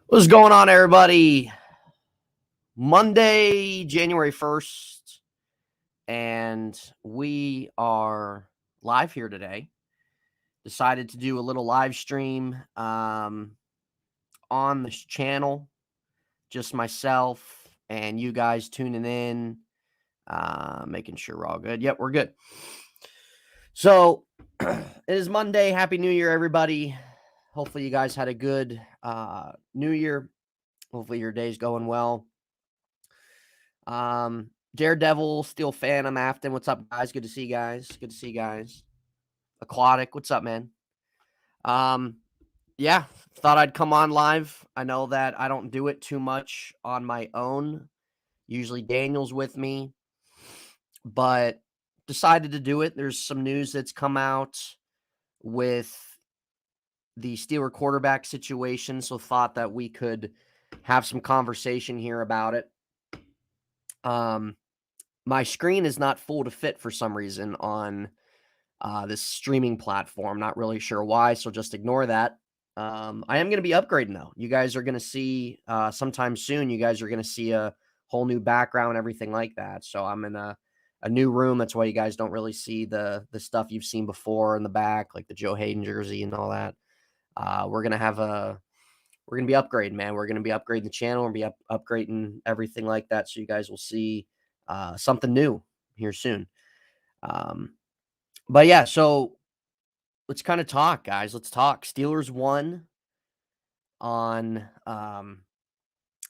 What's going on, everybody? Monday, January 1st, and we are live here today. Decided to do a little live stream on this channel, just myself and you guys tuning in, making sure we're all good. Yep, we're good. So, it is Monday. Happy New Year, everybody. Hopefully, you guys had a good New Year. Hopefully, your day's going well. Daredevil, Steel Phantom, Afton. What's up, guys? Good to see you guys. Good to see you guys. Aquatic, what's up, man? Yeah, thought I'd come on live. I know that I don't do it too much on my own. Usually Daniel's with me, but decided to do it. There's some news that's come out with the Steeler quarterback situation, so thought that we could have some conversation here about it. My screen is not full to fit for some reason on this streaming platform. Not really sure why, so just ignore that. I am going to be upgrading, though. You guys are going to see sometime soon, you guys are going to see a whole new background, everything like that. So I'm in a new room. That's why you guys don't really see the stuff you've seen before in the back, like the Joe Hayden jersey and all that. We're going to be upgrading, man. We're going to be upgrading the channel and be upgrading everything like that. So you guys will see something new here soon. But yeah, so let's kind of talk, guys. Let's talk. Steelers won on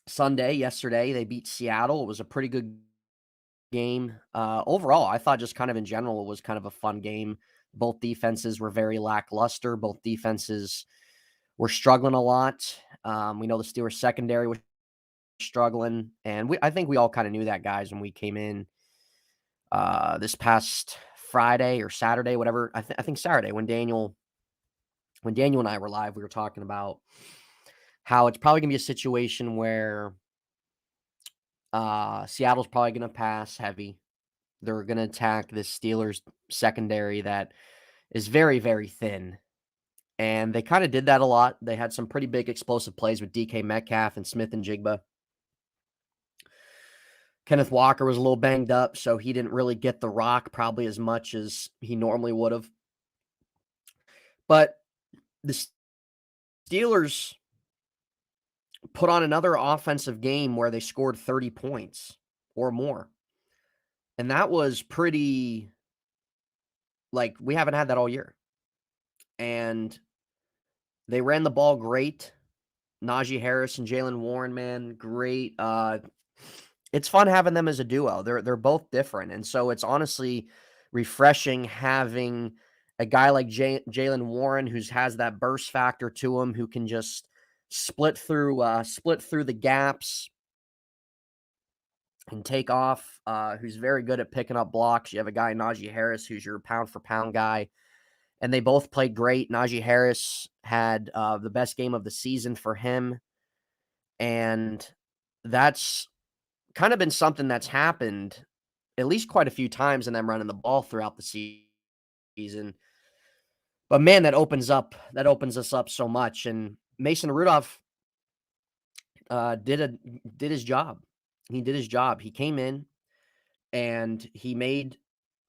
Sunday, yesterday. They beat Seattle. It was a pretty good game. Overall, I thought just kind of in general, it was kind of a fun game. Both defenses were very lackluster. Both defenses were struggling a lot. We know the Steelers secondary was struggling, and I think we all kind of knew that, guys, when we came in this past Friday or Saturday, whatever. I think Saturday when Daniel and I were live, we were talking about how it's probably gonna be a situation where Seattle's probably gonna pass heavy. They're gonna attack this Steelers secondary that is very, very thin. And they kind of did that a lot. They had some pretty big explosive plays with DK Metcalf and Smith and Jigba. Kenneth Walker was a little banged up, so he didn't really get the rock probably as much as he normally would have. But the Steelers put on another offensive game where they scored 30 points or more. And that was pretty, like, we haven't had that all year. And they ran the ball great. Najee Harris and Jalen Warren, man, great. It's fun having them as a duo. They're both different. And so it's honestly refreshing having a guy like Jalen Warren who has that burst factor to him, who can just split through the gaps and take off, who's very good at picking up blocks. You have a guy, Najee Harris, who's your pound-for-pound guy, and they both played great. Najee Harris had the best game of the season for him, and that's kind of been something that's happened at least quite a few times in them running the ball throughout the season. But, man, that opens us up so much, and Mason Rudolph did his job. He did his job. He came in, and he made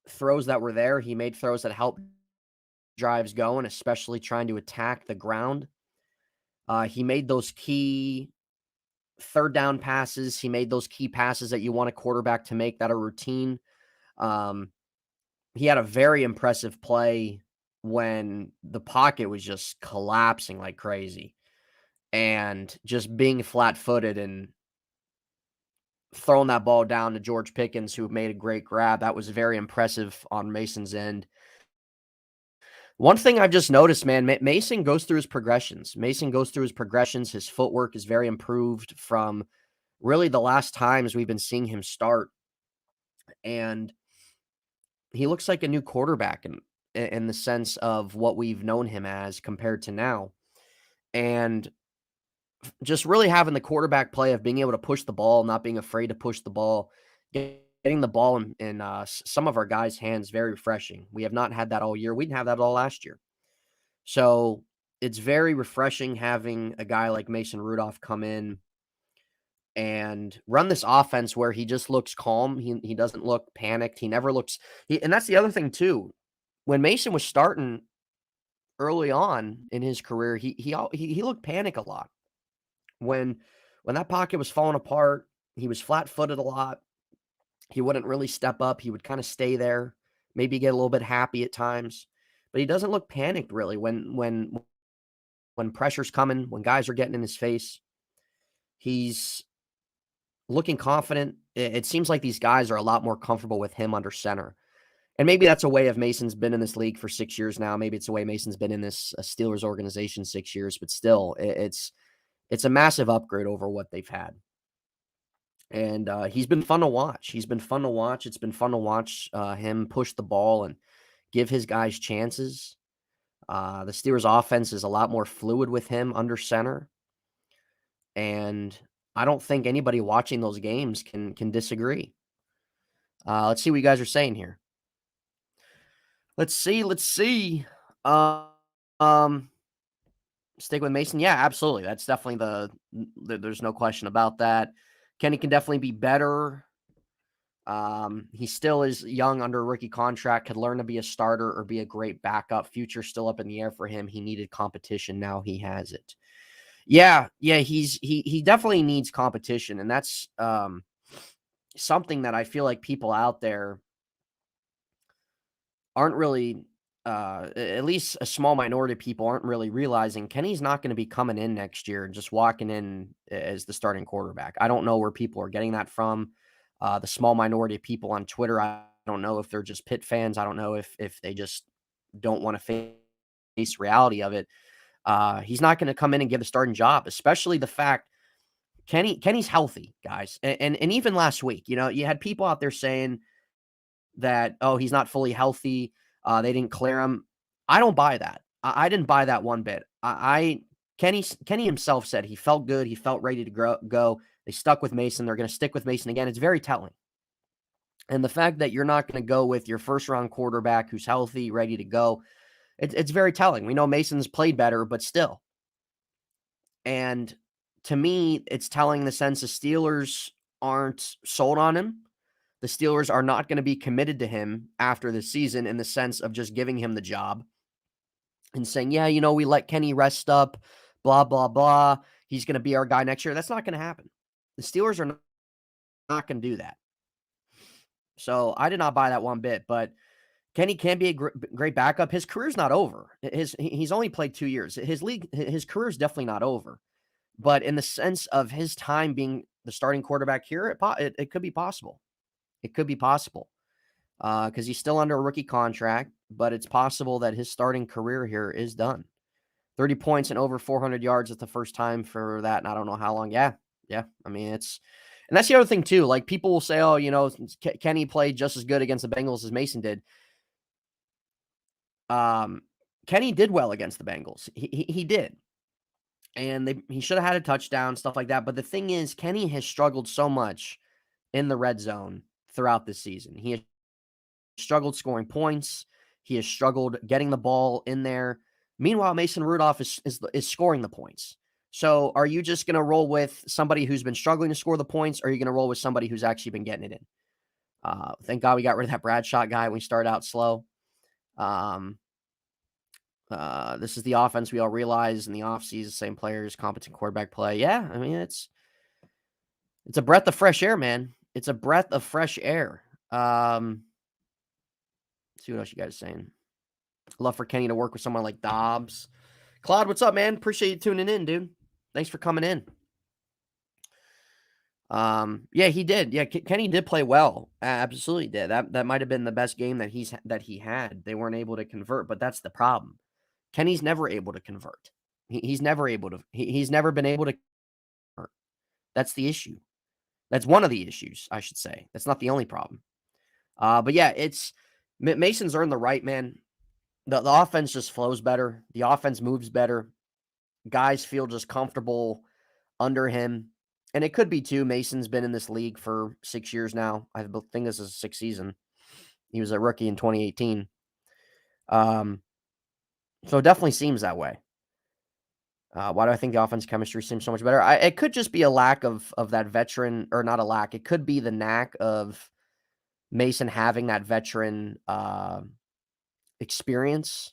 throws that were there. He made throws that helped drives going, especially trying to attack the ground. He made those key third down passes. He made those key passes that you want a quarterback to make that are routine. He had a very impressive play when the pocket was just collapsing like crazy and just being flat-footed and throwing that ball down to George Pickens, who made a great grab. That was very impressive on Mason's end. One thing I've just noticed, man, Mason goes through his progressions. His footwork is very improved from really the last times we've been seeing him start. And he looks like a new quarterback in the sense of what we've known him as compared to now. And just really having the quarterback play of being able to push the ball, not being afraid to push the ball, getting the ball in some of our guys' hands, very refreshing. We have not had that all year. We didn't have that all last year. So it's very refreshing having a guy like Mason Rudolph come in and run this offense where he just looks calm. He doesn't look panicked. He never looks and that's the other thing too. When Mason was starting early on in his career, he looked panic a lot. When when that pocket was falling apart, he was flat-footed a lot. He wouldn't really step up. He would kind of stay there, maybe get a little bit happy at times, but he doesn't look panicked really when pressure's coming, when guys are getting in his face. He's looking confident. It seems like these guys are a lot more comfortable with him under center. And maybe that's a way of Mason's been in this league for 6 years now. Maybe it's a way Mason's been in this Steelers organization 6 years, but still, it's a massive upgrade over what they've had. And he's been fun to watch. He's been fun to watch. It's been fun to watch him push the ball and give his guys chances. The Steelers offense is a lot more fluid with him under center. And I don't think anybody watching those games can disagree. Let's see what you guys are saying here. Let's see. Stick with Mason. Yeah, absolutely. That's definitely there's no question about that. Kenny can definitely be better. He still is young under a rookie contract, could learn to be a starter or be a great backup. Future still up in the air for him. He needed competition. Now he has it. Yeah, he definitely needs competition. And that's something that I feel like people out there aren't really, at least a small minority of people aren't really realizing Kenny's not going to be coming in next year and just walking in as the starting quarterback. I don't know where people are getting that from. The small minority of people on Twitter, I don't know if they're just Pitt fans. I don't know if they just don't want to face reality of it. He's not going to come in and give a starting job, especially the fact Kenny's healthy, guys. And even last week, you had people out there saying that, oh, he's not fully healthy. They didn't clear him. I don't buy that. I didn't buy that one bit. Kenny himself said he felt good. He felt ready to go. They stuck with Mason. They're going to stick with Mason again. It's very telling. And the fact that you're not going to go with your first round quarterback who's healthy, ready to go, it's very telling. We know Mason's played better, but still. And to me, it's telling in the sense the Steelers aren't sold on him. The Steelers are not going to be committed to him after the season in the sense of just giving him the job and saying, yeah, we let Kenny rest up, blah, blah, blah. He's going to be our guy next year. That's not going to happen. The Steelers are not going to do that. So I did not buy that one bit, but Kenny can be a great backup. His career's not over. He's only played 2 years. His career's definitely not over. But in the sense of his time being the starting quarterback here, it could be possible. It could be possible because he's still under a rookie contract, but it's possible that his starting career here is done. 30 points and over 400 yards at the first time for that, and I don't know how long. Yeah. I mean, and that's the other thing too. Like people will say, oh, Kenny played just as good against the Bengals as Mason did. Kenny did well against the Bengals. He did. And he should have had a touchdown, stuff like that. But the thing is, Kenny has struggled so much in the red zone throughout this season. He has struggled scoring points. He has struggled getting the ball in there. Meanwhile, Mason Rudolph is scoring the points. So are you just going to roll with somebody who's been struggling to score the points, or are you going to roll with somebody who's actually been getting it in? Thank God we got rid of that Bradshaw guy when we started out slow. This is the offense we all realize in the offseason, same players, competent quarterback play. Yeah, I mean, it's a breath of fresh air, man. It's a breath of fresh air. Let's see what else you guys are saying. Love for Kenny to work with someone like Dobbs. Claude, what's up, man? Appreciate you tuning in, dude. Thanks for coming in. Yeah, he did. Yeah, Kenny did play well. Absolutely did. That might have been the best game that he had. They weren't able to convert, but that's the problem. Kenny's never able to convert. He's never able to. He's never been able to convert. That's the issue. That's one of the issues, I should say. That's not the only problem. But yeah, Mason's earned the right, man. The offense just flows better. The offense moves better. Guys feel just comfortable under him. And it could be too. Mason's been in this league for 6 years now. I think this is his sixth season. He was a rookie in 2018. So it definitely seems that way. Why do I think the offense chemistry seems so much better? It could just be a lack of that veteran, or not a lack. It could be the knack of Mason having that veteran experience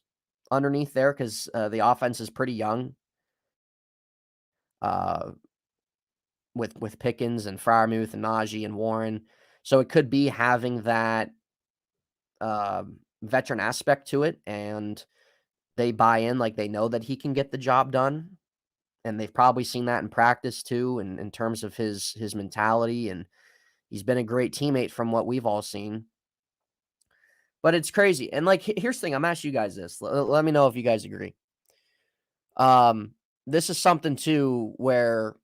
underneath there, because the offense is pretty young uh, with Pickens and Freiermuth and Najee and Warren. So it could be having that veteran aspect to it, and they buy in, like they know that he can get the job done. And they've probably seen that in practice too, and in terms of his mentality, and he's been a great teammate from what we've all seen. But it's crazy. And like, here's the thing, I'm asking you guys this. Let me know if you guys agree. This is something too where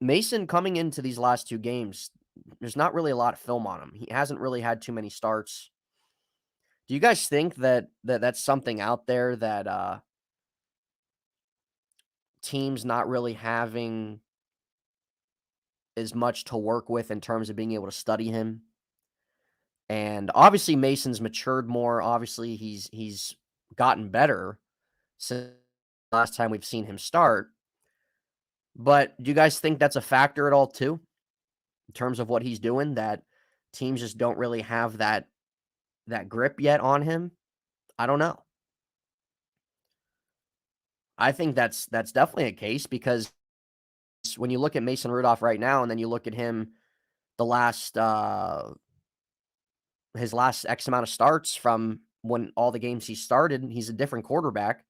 Mason, coming into these last 2 games, there's not really a lot of film on him. He hasn't really had too many starts. Do you guys think that that's something out there that teams not really having as much to work with in terms of being able to study him? And obviously Mason's matured more. Obviously he's gotten better since the last time we've seen him start. But do you guys think that's a factor at all too, in terms of what he's doing, that teams just don't really have that grip yet on him? I don't know. I think that's definitely a case, because when you look at Mason Rudolph right now, and then you look at him the last his last X amount of starts from when all the games he started, he's a different quarterback,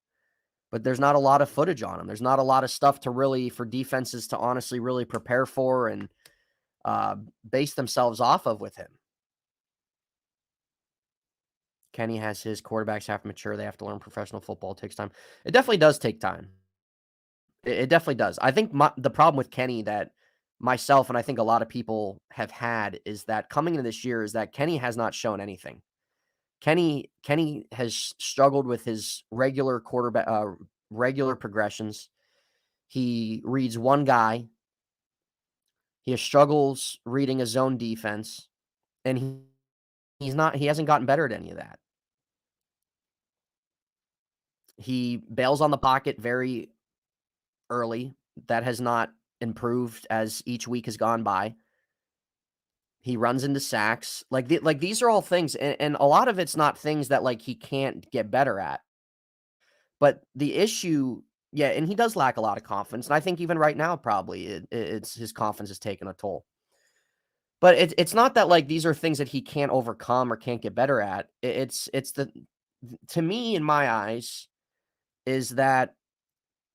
but there's not a lot of footage on him. There's not a lot of stuff to really, for defenses to honestly really prepare for and base themselves off of with him. Kenny has his quarterbacks have to mature. They have to learn professional football. It takes time. It definitely does take time. It definitely does. I think the problem with Kenny, that myself and I think a lot of people have had, is that coming into this year, is that Kenny has not shown anything. Kenny has struggled with his regular quarterback, regular progressions. He reads one guy. He has struggles reading a zone defense, and he hasn't gotten better at any of that. He bails on the pocket very early. That has not improved as each week has gone by. He runs into sacks. Like these are all things, and a lot of it's not things that like he can't get better at. But the issue, yeah, and he does lack a lot of confidence. And I think even right now, probably it's his confidence is taking a toll. But it's not that like these are things that he can't overcome or can't get better at. It's the, to me, in my eyes, is that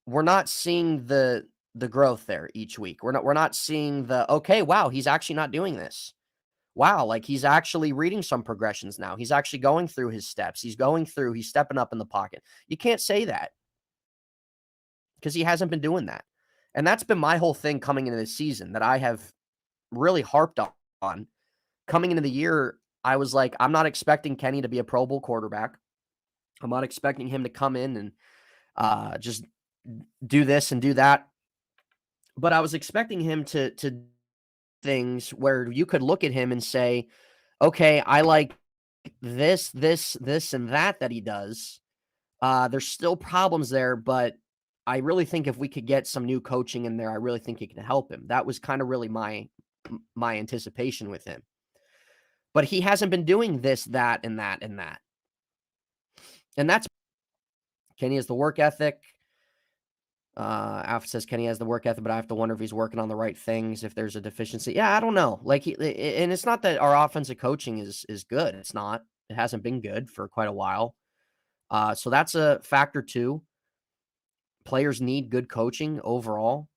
we're not seeing the growth there each week. We're not seeing the, okay, wow, he's actually not doing this. Wow, like he's actually reading some progressions now. He's actually going through his steps. He's stepping up in the pocket. You can't say that, because he hasn't been doing that. And that's been my whole thing coming into this season, that I have really harped on. Coming into the year, I was like, I'm not expecting Kenny to be a Pro Bowl quarterback. I'm not expecting him to come in and just do this and do that. But I was expecting him to things where you could look at him and say, okay, I like this, and that he does. There's still problems there, but I really think if we could get some new coaching in there, I really think it can help him. That was kind of really my anticipation with him. But he hasn't been doing this, that, and that, and that. And that's, Kenny has the work ethic. Alpha says Kenny has the work ethic, but I have to wonder if he's working on the right things, if there's a deficiency. Yeah, I don't know. Like, and it's not that our offensive coaching is good. It's not. It hasn't been good for quite a while. So that's a factor too. Players need good coaching overall.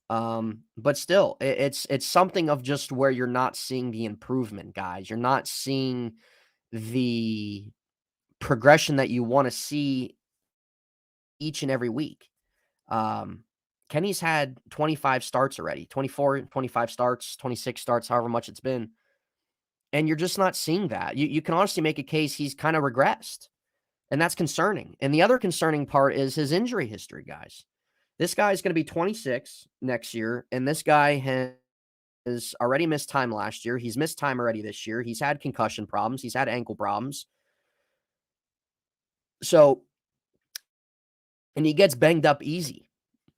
But still, it's something of just where you're not seeing the improvement, guys. You're not seeing the progression that you want to see each and every week. Kenny's had 25 starts already, 24, 25 starts, 26 starts, however much it's been. And you're just not seeing that. You can honestly make a case he's kind of regressed. And that's concerning. And the other concerning part is his injury history, guys. This guy is going to be 26 next year, and this guy has already missed time last year. He's missed time already this year. He's had concussion problems. He's had ankle problems. So, and he gets banged up easy.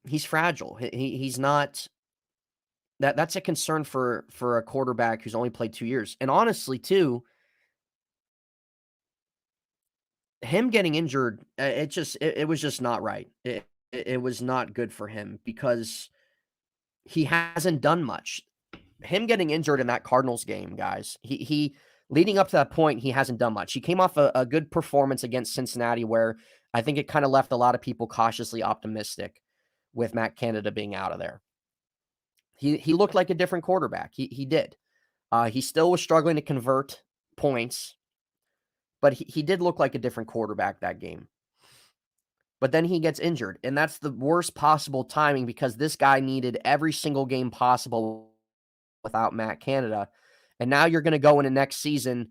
he's fragile. He's not that's a concern for a quarterback who's only played 2 years. And honestly, too, him getting injured, it was just not right. It was not good for him because he hasn't done much. Him getting injured in that Cardinals game, guys, he leading up to that point, he hasn't done much. He came off a good performance against Cincinnati where I think it kind of left a lot of people cautiously optimistic with Matt Canada being out of there. He looked like a different quarterback. He did. He still was struggling to convert points, but he did look like a different quarterback that game. But then he gets injured, and that's the worst possible timing because this guy needed every single game possible without Matt Canada. And now you're going to go into next season.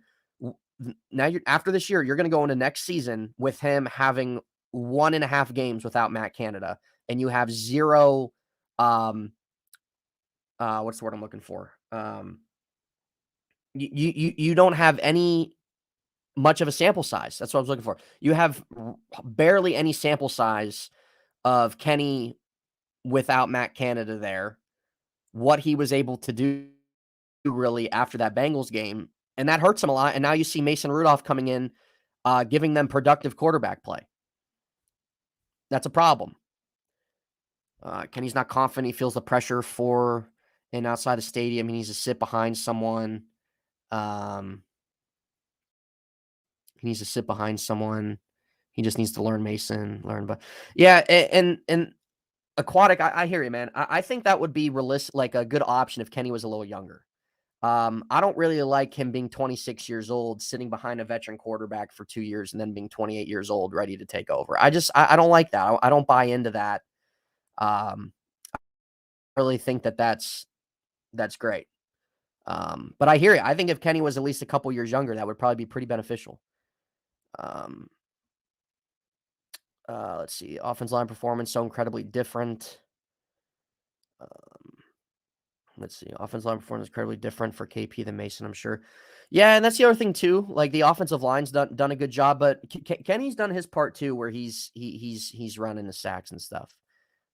Now after this year, you're going to go into next season with him having 1.5 games without Matt Canada, and you have zero. What's the word I'm looking for? You don't have any much of a sample size. That's what I was looking for. You have barely any sample size of Kenny without Matt Canada there. What he was able to do really after that Bengals game, and that hurts him a lot. And now you see Mason Rudolph coming in, giving them productive quarterback play. That's a problem. Kenny's not confident. He feels the pressure for and outside the stadium. He needs to sit behind someone. He needs to sit behind someone. He just needs to learn Mason, but yeah, and Aquatic, I hear you, man. I think that would be realistic, like a good option if Kenny was a little younger. I don't really like him being 26 years old, sitting behind a veteran quarterback for 2 years, and then being 28 years old, ready to take over. I don't like that. I don't buy into that. I really think that's great. But I hear you. I think if Kenny was at least a couple years younger, that would probably be pretty beneficial. Let's see. Offense line performance so incredibly different. Let's see. Offensive line performance is incredibly different for KP than Mason, I'm sure. Yeah, and that's the other thing too. Like the offensive line's done a good job, but Kenny's done his part too, where he's running the sacks and stuff.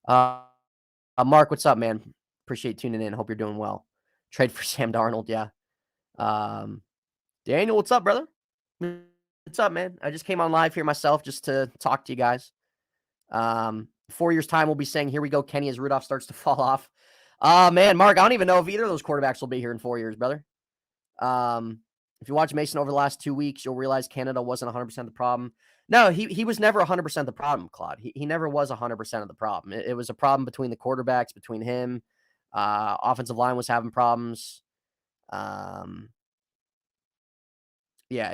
Mark, what's up, man? Appreciate tuning in. Hope you're doing well. Trade for Sam Darnold, yeah. Daniel, what's up, brother? What's up, man? I just came on live here myself just to talk to you guys. 4 years time, we'll be saying, here we go, Kenny, as Rudolph starts to fall off. Man, Mark, I don't even know if either of those quarterbacks will be here in 4 years, brother. If you watch Mason over the last 2 weeks, you'll realize Canada wasn't 100% the problem. No, he was never 100% the problem, Claude. He never was 100% of the problem. It was a problem between the quarterbacks, between him. Offensive line was having problems. Yeah,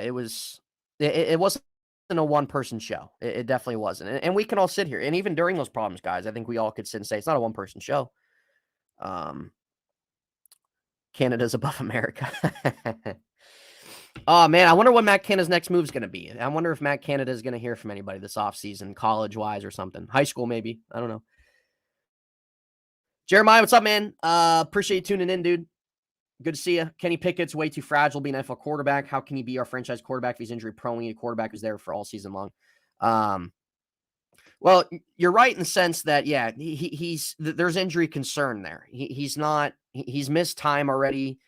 it wasn't a one-person show. It definitely wasn't. And we can all sit here. And even during those problems, guys, I think we all could sit and say it's not a one-person show. Canada's above America. Oh, man, I wonder what Matt Canada's next move is going to be. I wonder if Matt Canada is going to hear from anybody this offseason, college-wise or something. High school, maybe. I don't know. Jeremiah, what's up, man? Appreciate you tuning in, dude. Good to see you. Kenny Pickett's way too fragile being an NFL quarterback. How can he be our franchise quarterback if he's injury-prone? We need a quarterback who's there for all season long. Well, you're right in the sense that, yeah, there's injury concern there. He's missed time already.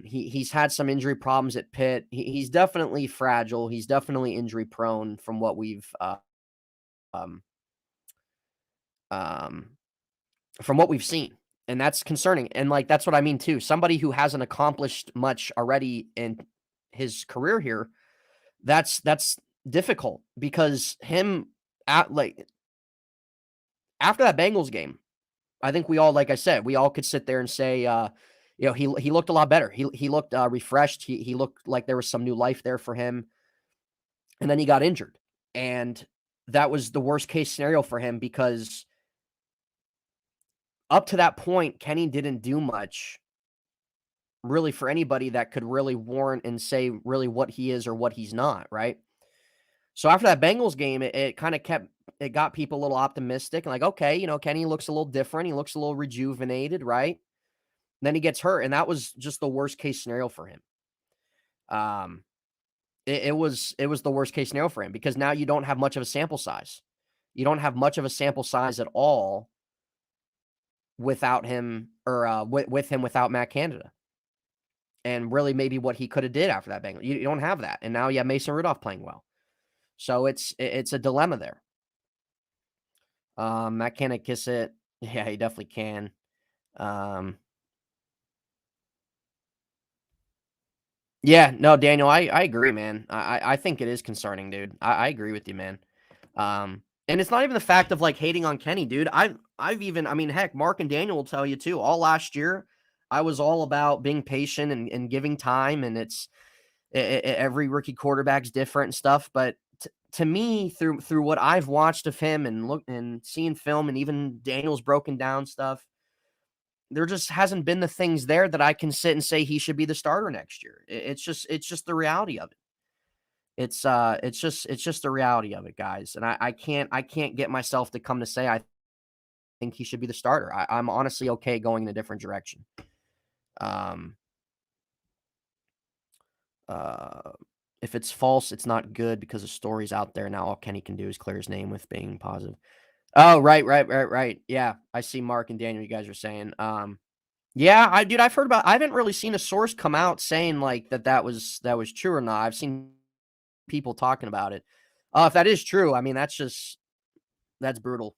He's had some injury problems at Pitt. He's definitely fragile. He's definitely injury prone from what we've seen. And that's concerning. And like, that's what I mean too. Somebody who hasn't accomplished much already in his career here, that's difficult because him after that Bengals game, I think we all, like I said, we all could sit there and say, he looked a lot better. He looked refreshed. He looked like there was some new life there for him. And then he got injured. And that was the worst case scenario for him because up to that point, Kenny didn't do much really for anybody that could really warrant and say really what he is or what he's not, right? So after that Bengals game, it kind of got people a little optimistic and like, okay, Kenny looks a little different. He looks a little rejuvenated, right? And then he gets hurt, and that was just the worst case scenario for him. It was the worst case scenario for him because now you don't have much of a sample size. You don't have much of a sample size at all without him, or with him without Matt Canada. And really maybe what he could have did after that Bengal. You don't have that. And now you have Mason Rudolph playing well. So it's a dilemma there. Matt Canada kiss it. Yeah, he definitely can. Yeah, no, Daniel, I agree, man. I think it is concerning, dude. I agree with you, man. And it's not even the fact of like hating on Kenny, dude. I've even, I mean, heck, Mark and Daniel will tell you too. All last year, I was all about being patient and giving time, and every rookie quarterback's different and stuff. But to me, through what I've watched of him and look and seeing film, and even Daniel's broken down stuff, there just hasn't been the things there that I can sit and say he should be the starter next year. It's just the reality of it. It's just the reality of it, guys. And I can't get myself to come to say I think he should be the starter. I'm honestly okay going in a different direction. If it's false, it's not good because the story's out there now. All Kenny can do is clear his name with being positive. Oh, right. Yeah, I see Mark and Daniel. You guys are saying, yeah, I've heard about. I haven't really seen a source come out saying like that was true or not. I've seen people talking about it. If that is true, I mean that's brutal.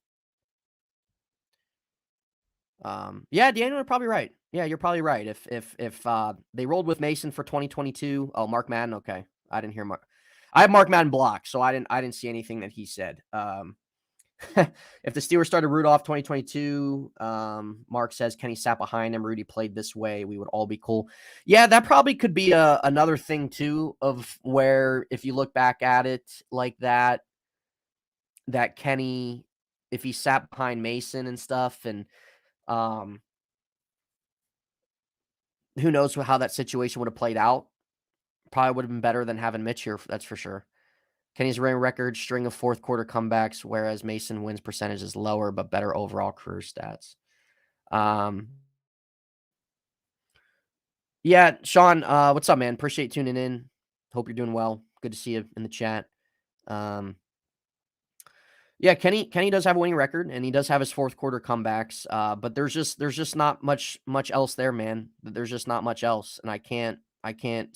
Yeah, Daniel, you're probably right. Yeah, you're probably right. If they rolled with Mason for 2022, Mark Madden, okay, I didn't hear Mark. I have Mark Madden blocked, so I didn't see anything that he said. If the Steelers started Rudolph 2022, Mark says Kenny sat behind him, Rudy played this way, we would all be cool. Yeah, that probably could be another thing too, of where if you look back at it like that Kenny, if he sat behind Mason and stuff, and who knows how that situation would have played out. Probably would have been better than having Mitch here, that's for sure. Kenny's running record string of fourth quarter comebacks, whereas Mason wins percentage is lower, but better overall career stats. Yeah, Sean, what's up, man? Appreciate tuning in. Hope you're doing well. Good to see you in the chat. Yeah, Kenny does have a winning record, and he does have his fourth quarter comebacks. But there's just not much else there, man. There's just not much else, and I can't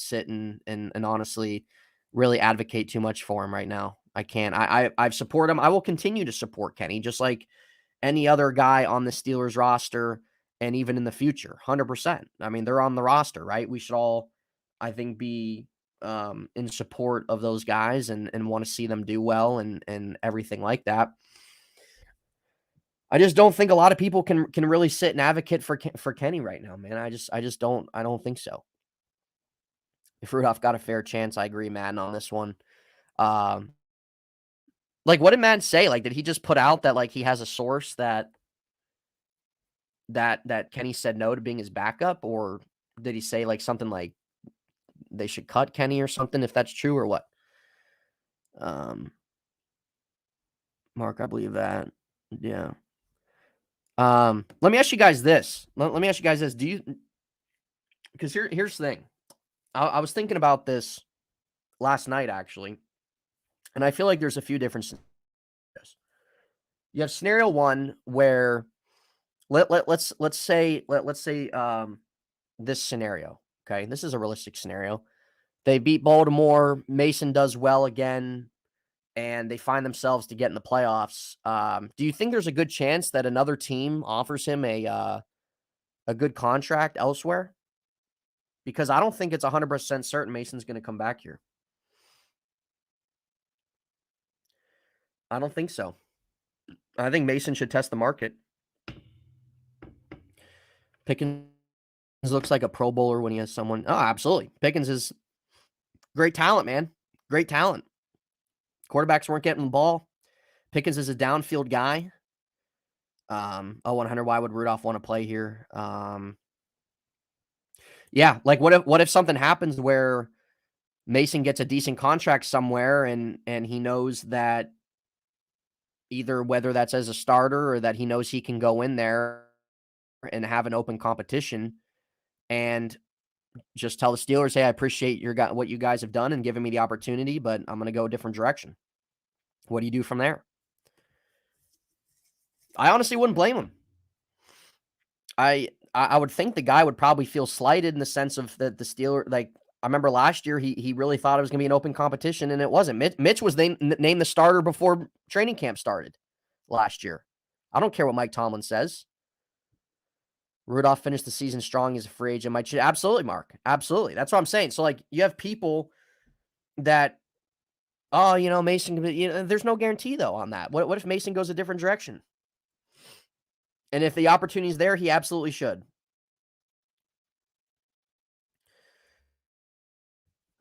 sit and honestly really advocate too much for him right now. I can't. I support him. I will continue to support Kenny, just like any other guy on the Steelers roster, and even in the future, 100%. I mean, they're on the roster, right? We should all, I think, be in support of those guys and want to see them do well and everything like that. I just don't think a lot of people can really sit and advocate for Kenny right now, man. I just don't think so. If Rudolph got a fair chance, I agree, Madden, on this one. Like, what did Madden say? Like, did he just put out that like he has a source that Kenny said no to being his backup, or did he say like something like they should cut Kenny or something, if that's true, or what? Mark, I believe that. Yeah. Let me ask you guys this. Let me ask you guys this. Do you, because here's the thing. I was thinking about this last night, actually, and I feel like there's a few different scenarios. You have scenario one where let's say this scenario. Okay, this is a realistic scenario. They beat Baltimore. Mason does well again, and they find themselves to get in the playoffs. Do you think there's a good chance that another team offers him a good contract elsewhere? Because I don't think it's 100% certain Mason's going to come back here. I don't think so. I think Mason should test the market. Pickens looks like a Pro Bowler when he has someone. Oh, absolutely. Pickens is great talent, man. Great talent. Quarterbacks weren't getting the ball. Pickens is a downfield guy. 100. Why would Rudolph want to play here? Yeah, like what if something happens where Mason gets a decent contract somewhere and he knows that either whether that's as a starter or that he knows he can go in there and have an open competition and just tell the Steelers, hey, I appreciate what you guys have done and giving me the opportunity, but I'm going to go a different direction. What do you do from there? I honestly wouldn't blame him. I would think the guy would probably feel slighted in the sense of that the Steelers, like, I remember last year he really thought it was going to be an open competition, and it wasn't. Mitch was named the starter before training camp started last year. I don't care what Mike Tomlin says. Rudolph finished the season strong as a free agent. Absolutely, Mark. Absolutely. That's what I'm saying. So, like, you have people that, oh, Mason, there's no guarantee, though, on that. What if Mason goes a different direction? And if the opportunity is there, he absolutely should.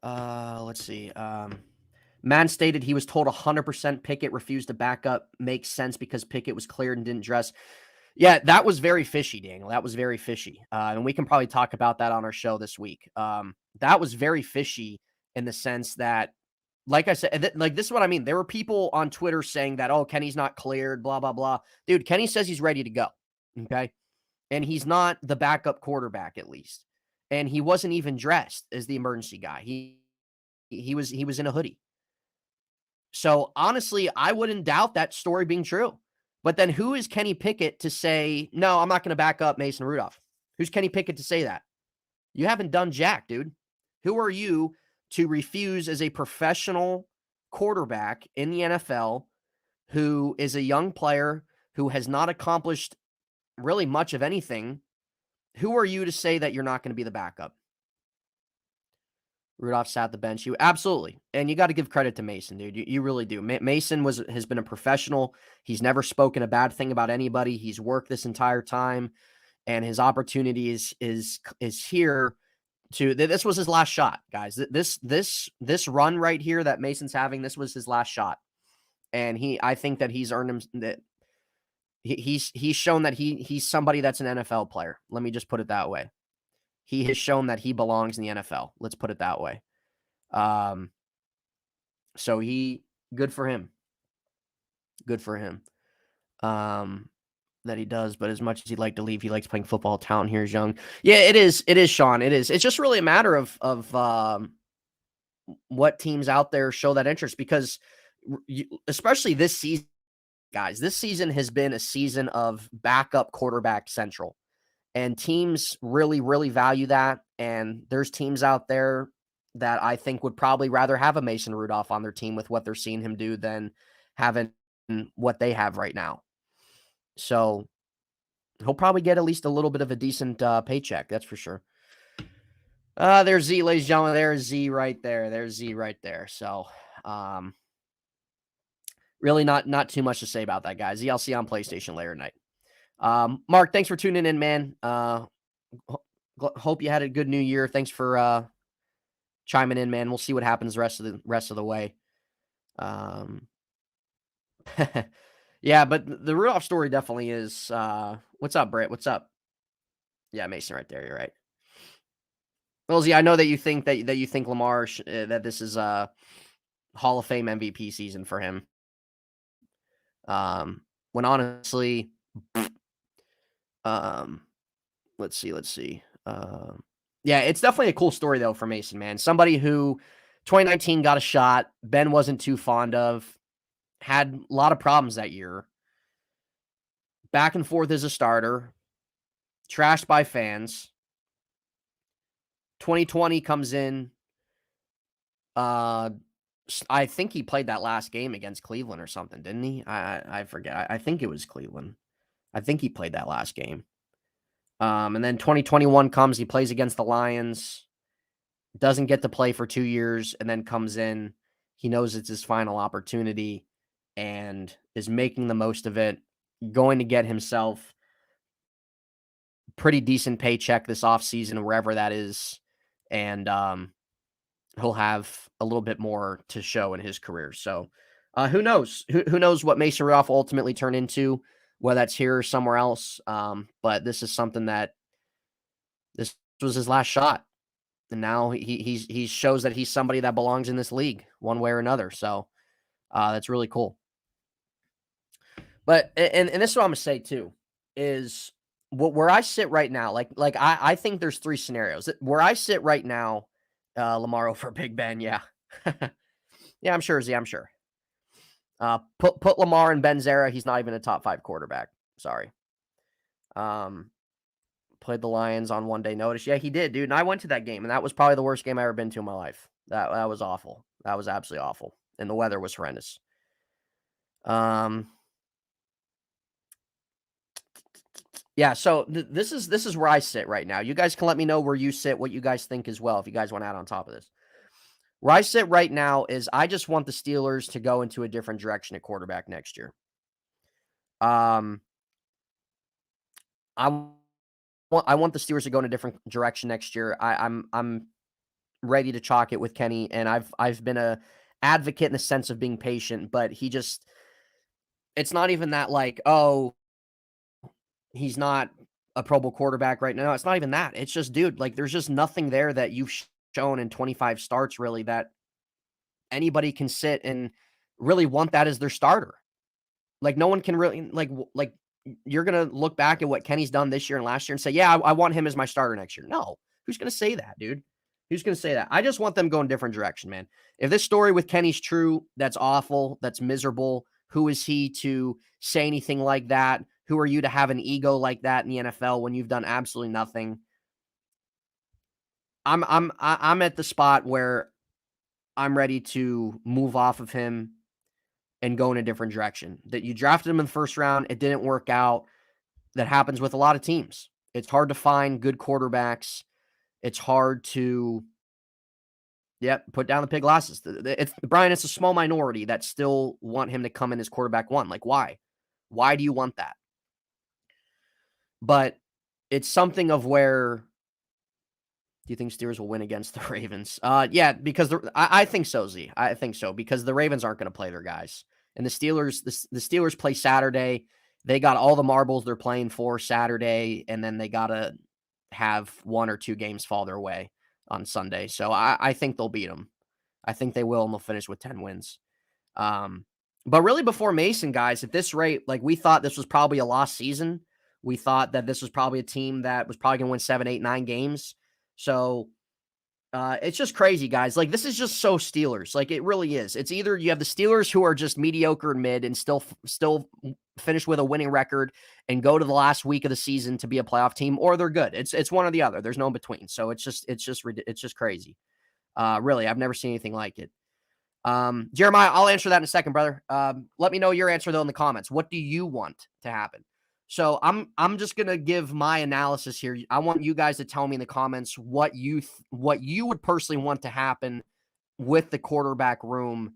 Let's see. Man stated he was told 100% Pickett refused to back up. Makes sense because Pickett was cleared and didn't dress. Yeah, that was very fishy, Daniel. That was very fishy. And we can probably talk about that on our show this week. That was very fishy in the sense that, like I said, this is what I mean. There were people on Twitter saying that, oh, Kenny's not cleared, blah, blah, blah. Dude, Kenny says he's ready to go. Okay. And he's not the backup quarterback, at least. And he wasn't even dressed as the emergency guy. He was in a hoodie. So honestly, I wouldn't doubt that story being true. But then who is Kenny Pickett to say, no, I'm not going to back up Mason Rudolph? Who's Kenny Pickett to say that? You haven't done jack, dude. Who are you to refuse as a professional quarterback in the NFL who is a young player who has not accomplished really much of anything? Who are you to say that you're not going to be the backup? Rudolph sat the bench. You absolutely, and you got to give credit to Mason, dude. You really do. Mason has been a professional. He's never spoken a bad thing about anybody. He's worked this entire time, and his opportunity is here. This was his last shot, guys. This run right here that Mason's having, this was his last shot, and I think that he's earned him that. He's shown that he's somebody that's an NFL player. Let me just put it that way. He has shown that he belongs in the NFL. Let's put it that way. So good for him. Good for him. That he does, but as much as he'd like to leave, he likes playing football. Talent here is young. Yeah, it is. It is, Sean. It is. It's just really a matter of what teams out there show that interest, because especially this season, guys, this season has been a season of backup quarterback central. And teams really, really value that. And there's teams out there that I think would probably rather have a Mason Rudolph on their team with what they're seeing him do than having what they have right now. So he'll probably get at least a little bit of a decent paycheck. That's for sure. There's Z, ladies and gentlemen. There's Z right there. There's Z right there. So really not too much to say about that, guys. I'll see you on PlayStation later tonight. Mark, thanks for tuning in, man. Hope you had a good new year. Thanks for chiming in, man. We'll see what happens the rest of the way. Yeah, but the Rudolph story definitely is. What's up, Britt? What's up? Yeah, Mason, right there. You're right. Well, Z, I know that you think that you think Lamar that this is a Hall of Fame MVP season for him. When honestly. Let's see. Yeah, it's definitely a cool story though for Mason, man. Somebody who 2019 got a shot, Ben wasn't too fond of, had a lot of problems that year. Back and forth as a starter, trashed by fans. 2020 comes in. I think he played that last game against Cleveland or something, didn't he? I forget. I think it was Cleveland. I think he played that last game. And then 2021 comes, he plays against the Lions, doesn't get to play for 2 years, and then comes in. He knows it's his final opportunity and is making the most of it, going to get himself pretty decent paycheck this offseason, wherever that is. And he'll have a little bit more to show in his career. So who knows? Who knows what Mason Rudolph will ultimately turn into, whether that's here or somewhere else. But this is something that this was his last shot. And now he shows that he's somebody that belongs in this league one way or another. So that's really cool. But, and this is what I'm going to say too, is where I sit right now, like I think there's 3 scenarios. Where I sit right now, Lamar over Big Ben, yeah. Yeah, I'm sure, Z, I'm sure. Put Lamar in Ben's era, he's not even a top 5 quarterback. Sorry. Played the Lions on one-day notice. Yeah, he did, dude, and I went to that game, and that was probably the worst game I've ever been to in my life. That was awful. That was absolutely awful, and the weather was horrendous. Yeah, so this is where I sit right now. You guys can let me know where you sit, what you guys think as well, if you guys want to add on top of this. Where I sit right now is I just want the Steelers to go into a different direction at quarterback next year. I want the Steelers to go in a different direction next year. I'm ready to chalk it with Kenny, and I've been a advocate in the sense of being patient, but it's not even that like, oh, he's not a Pro Bowl quarterback right now. It's not even that. It's just, dude, like there's just nothing there that you've shown in 25 starts really that anybody can sit and really want that as their starter. Like no one can really like you're gonna look back at what Kenny's done this year and last year and say, yeah, I want him as my starter next year. No, who's gonna say that, dude? Who's gonna say that? I just want them going different direction, man. If this story with Kenny's true, that's awful, that's miserable. Who is he to say anything like that? Who are you to have an ego like that in the NFL when you've done absolutely nothing? I'm at the spot where I'm ready to move off of him and go in a different direction. That you drafted him in the first round, it didn't work out. That happens with a lot of teams. It's hard to find good quarterbacks. It's hard to put down the pig glasses. Brian, it's a small minority that still want him to come in as quarterback one. Like, why? Why do you want that? But it's something of where do you think Steelers will win against the Ravens? Yeah, because I think so, Z. I think so because the Ravens aren't going to play their guys, and the Steelers play Saturday. They got all the marbles they're playing for Saturday, and then they got to have one or two games fall their way on Sunday. So I think they'll beat them. I think they will, and they'll finish with 10 wins. But really before Mason, guys, at this rate, like we thought this was probably a lost season. We thought that this was probably a team that was probably going to win 7, 8, 9 games. So it's just crazy, guys. Like this is just so Steelers. Like it really is. It's either you have the Steelers who are just mediocre and mid and still finish with a winning record and go to the last week of the season to be a playoff team, or they're good. It's one or the other. There's no in between. So it's just crazy. Really, I've never seen anything like it. Jeremiah, I'll answer that in a second, brother. Let me know your answer though in the comments. What do you want to happen? So I'm just gonna give my analysis here. I want you guys to tell me in the comments what you would personally want to happen with the quarterback room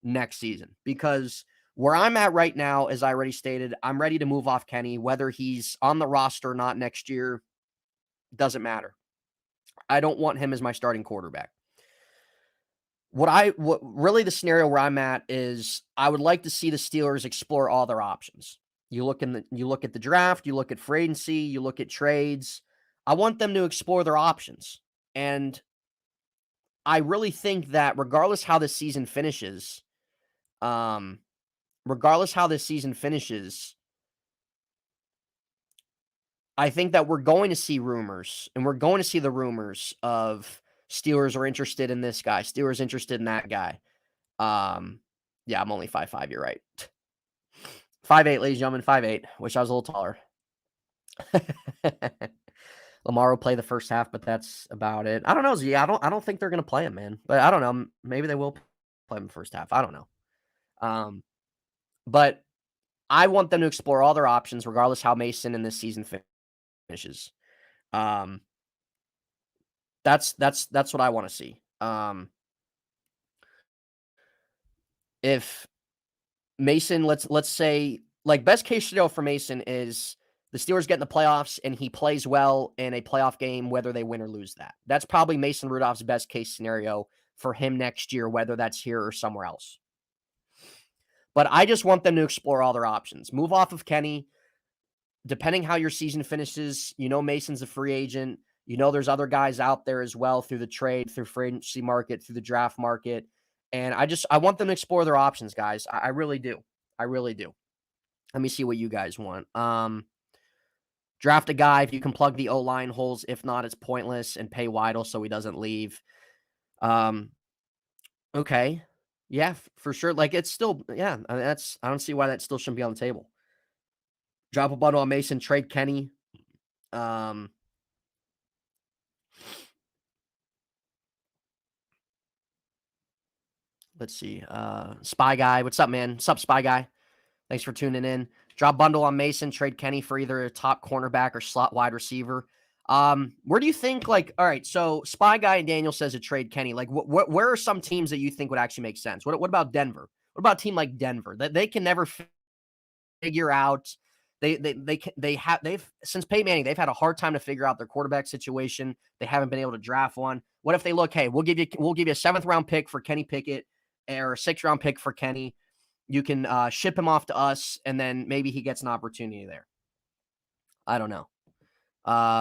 next season. Because where I'm at right now, as I already stated, I'm ready to move off Kenny. Whether he's on the roster or not next year, doesn't matter. I don't want him as my starting quarterback. What really the scenario where I'm at is I would like to see the Steelers explore all their options. You look at the draft, you look at free agency, you look at trades. I want them to explore their options. And I really think that regardless how this season finishes, I think that we're going to see rumors, and we're going to see the rumors of Steelers are interested in this guy, Steelers interested in that guy. Yeah, I'm only 5'5", you're right. 5'8", ladies and gentlemen, 5'8". Wish I was a little taller. Lamar will play the first half, but that's about it. I don't know, Z. I don't think they're going to play him, man. But I don't know. Maybe they will play him the first half. I don't know. But I want them to explore all their options, regardless how Mason in this season finishes. That's what I want to see. If Mason, let's say, like best case scenario for Mason is the Steelers get in the playoffs and he plays well in a playoff game, whether they win or lose that. That's probably Mason Rudolph's best case scenario for him next year, whether that's here or somewhere else. But I just want them to explore all their options. Move off of Kenny. Depending how your season finishes, Mason's a free agent. There's other guys out there as well through the trade, through free agency market, through the draft market. And I want them to explore their options, guys. I really do. I really do. Let me see what you guys want. Draft a guy if you can plug the O-line holes. If not, it's pointless, and pay Weidl so he doesn't leave. Okay. Yeah, for sure. Like it's still, yeah, I don't see why that still shouldn't be on the table. Drop a bundle on Mason, trade Kenny. Let's see. Spy Guy. What's up, man? What's up, Spy Guy? Thanks for tuning in. Drop bundle on Mason. Trade Kenny for either a top cornerback or slot wide receiver. Where do you think, like, all right, so Spy Guy and Daniel says to trade Kenny. Like, where are some teams that you think would actually make sense? What about Denver? What about a team like Denver? That they can never figure out. They've since Peyton Manning, they've had a hard time to figure out their quarterback situation. They haven't been able to draft one. What if they look, hey, we'll give you a 7th round pick for Kenny Pickett or a 6th round pick for Kenny. You can ship him off to us, and then maybe he gets an opportunity there. I don't know.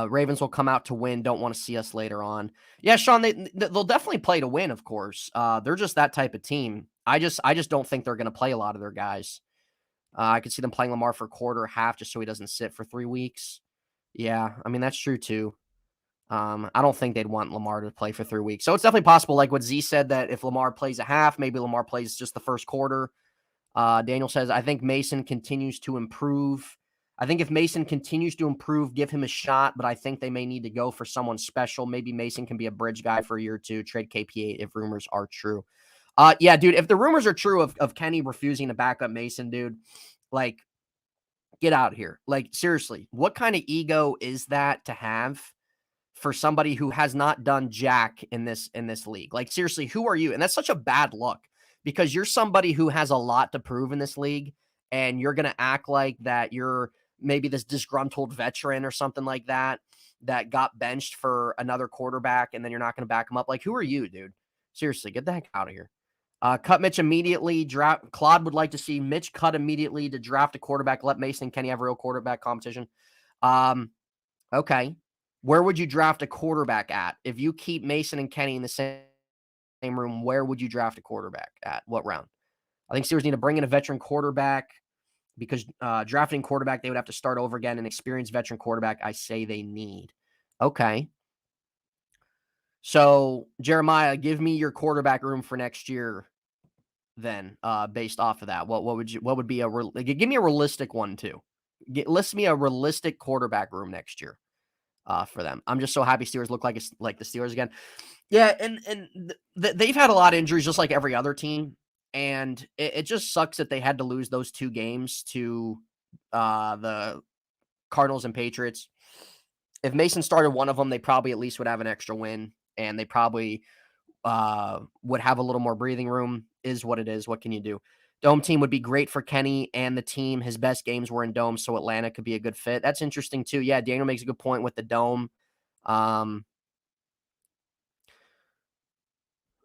Ravens will come out to win. Don't want to see us later on. Yeah, Sean, they'll definitely play to win, of course. They're just that type of team. I just don't think they're going to play a lot of their guys. I could see them playing Lamar for a quarter, half, just so he doesn't sit for 3 weeks. Yeah, I mean, that's true too. I don't think they'd want Lamar to play for 3 weeks. So it's definitely possible, like what Z said, that if Lamar plays a half, maybe Lamar plays just the first quarter. Daniel says, I think Mason continues to improve. I think if Mason continues to improve, give him a shot, but I think they may need to go for someone special. Maybe Mason can be a bridge guy for a year or two, trade KP8 if rumors are true. Yeah, dude, if the rumors are true of Kenny refusing to back up Mason, dude, like, get out of here. Like, seriously, what kind of ego is that to have for somebody who has not done jack in this league? Like, seriously, who are you? And that's such a bad look because you're somebody who has a lot to prove in this league, and you're going to act like that you're maybe this disgruntled veteran or something like that got benched for another quarterback, and then you're not going to back him up. Like, who are you, dude? Seriously, get the heck out of here. Cut Mitch immediately. Claude would like to see Mitch cut immediately to draft a quarterback. Let Mason and Kenny have a real quarterback competition. Okay. Where would you draft a quarterback at? If you keep Mason and Kenny in the same room, where would you draft a quarterback at? What round? I think Steelers need to bring in a veteran quarterback because drafting quarterback, they would have to start over again. An experienced veteran quarterback, I say they need. Okay. So, Jeremiah, give me your quarterback room for next year then, based off of that. What would be give me a realistic one too. List me a realistic quarterback room next year for them. I'm just so happy Steelers look like the Steelers again. Yeah, and they've had a lot of injuries just like every other team, and it just sucks that they had to lose those 2 games to the Cardinals and Patriots. If Mason started one of them, they probably at least would have an extra win, and they probably would have a little more breathing room. Is what it is. What can you do? Dome team would be great for Kenny and the team. His best games were in Dome, so Atlanta could be a good fit. That's interesting too. Yeah, Daniel makes a good point with the Dome.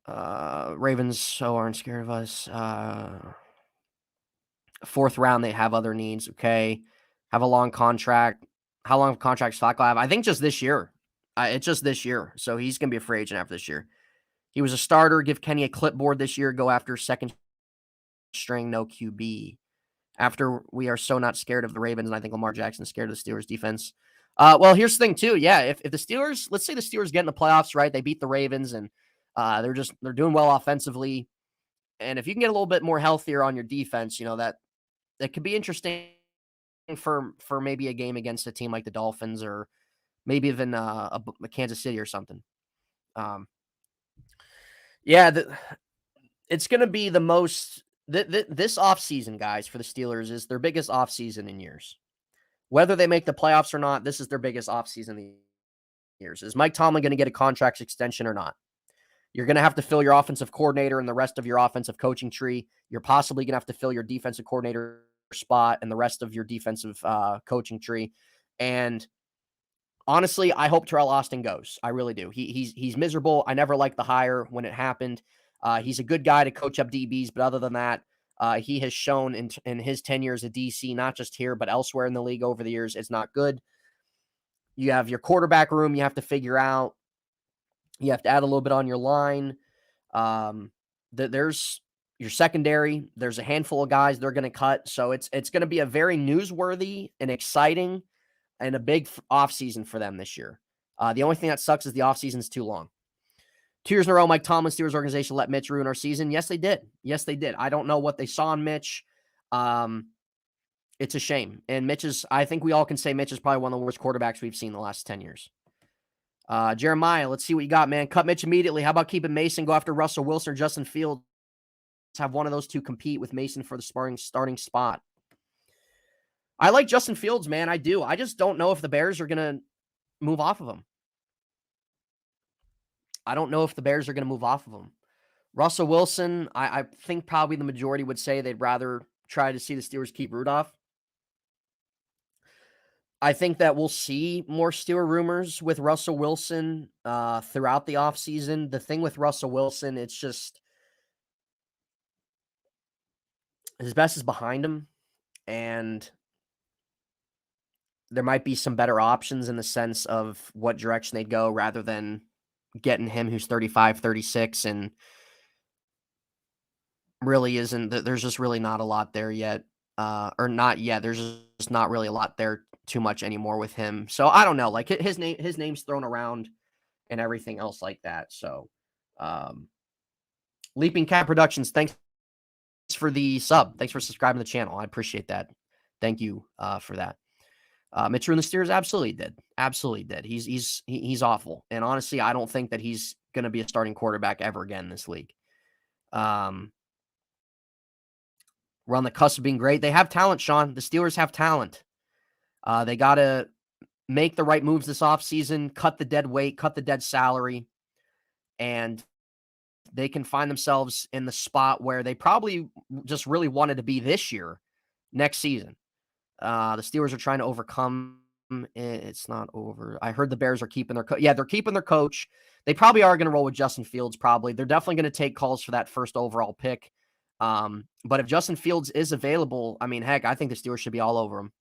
Ravens aren't scared of us. 4th round, they have other needs. Okay. Have a long contract. How long of contract Flacco have? I think just this year. It's just this year. So he's going to be a free agent after this year. He was a starter. Give Kenny a clipboard this year. Go after second string, no QB. After we are so not scared of the Ravens, and I think Lamar Jackson's scared of the Steelers defense. Well, here's the thing too. Yeah, if the Steelers, let's say the Steelers get in the playoffs, right? They beat the Ravens, and they're doing well offensively. And if you can get a little bit more healthier on your defense, you know, that could be interesting for maybe a game against a team like the Dolphins or maybe even a Kansas City or something. Yeah, it's going to be the most this offseason, guys, for the Steelers is their biggest offseason in years. Whether they make the playoffs or not, this is their biggest offseason in years. Is Mike Tomlin going to get a contract extension or not? You're going to have to fill your offensive coordinator and the rest of your offensive coaching tree. You're possibly going to have to fill your defensive coordinator spot and the rest of your defensive coaching tree. And honestly, I hope Terrell Austin goes. I really do. He's miserable. I never liked the hire when it happened. He's a good guy to coach up DBs, but other than that, he has shown in his 10 years at DC, not just here, but elsewhere in the league over the years, it's not good. You have your quarterback room you have to figure out. You have to add a little bit on your line. There's your secondary. There's a handful of guys they're going to cut. So it's going to be a very newsworthy and exciting and a big offseason for them this year. The only thing that sucks is the offseason is too long. 2 years in a row, Mike Tomlin, Steelers organization let Mitch ruin our season. Yes, they did. Yes, they did. I don't know what they saw in Mitch. It's a shame. And I think we all can say Mitch is probably one of the worst quarterbacks we've seen in the last 10 years. Jeremiah, let's see what you got, man. Cut Mitch immediately. How about keeping Mason, go after Russell Wilson or Justin Fields? have one of those two compete with Mason for the starting spot. I like Justin Fields, man. I do. I just don't know if the Bears are going to move off of him. I don't know if the Bears are going to move off of him. Russell Wilson, I think probably the majority would say they'd rather try to see the Steelers keep Rudolph. I think that we'll see more Steeler rumors with Russell Wilson throughout the offseason. The thing with Russell Wilson, it's just his best is behind him, and there might be some better options in the sense of what direction they'd go rather than getting him who's 35, 36, and really isn't. There's just really not a lot there yet. Or not yet. There's just not really a lot there too much anymore with him. So I don't know. Like his name's thrown around and everything else like that. So Leaping Cat Productions, thanks for the sub. Thanks for subscribing to the channel. I appreciate that. Thank you for that. Mitchell and the Steelers absolutely did. Absolutely did. He's awful. And honestly, I don't think that he's going to be a starting quarterback ever again in this league. We're on the cusp of being great. They have talent, Sean. The Steelers have talent. They got to make the right moves this offseason, cut the dead weight, cut the dead salary, and they can find themselves in the spot where they probably just really wanted to be this year, next season. The Steelers are trying to overcome. It's not over. I heard the Bears are keeping their they're keeping their coach. They probably are going to roll with Justin Fields. Probably they're definitely going to take calls for that first overall pick. But if Justin Fields is available, I mean, heck, I think the Steelers should be all over him.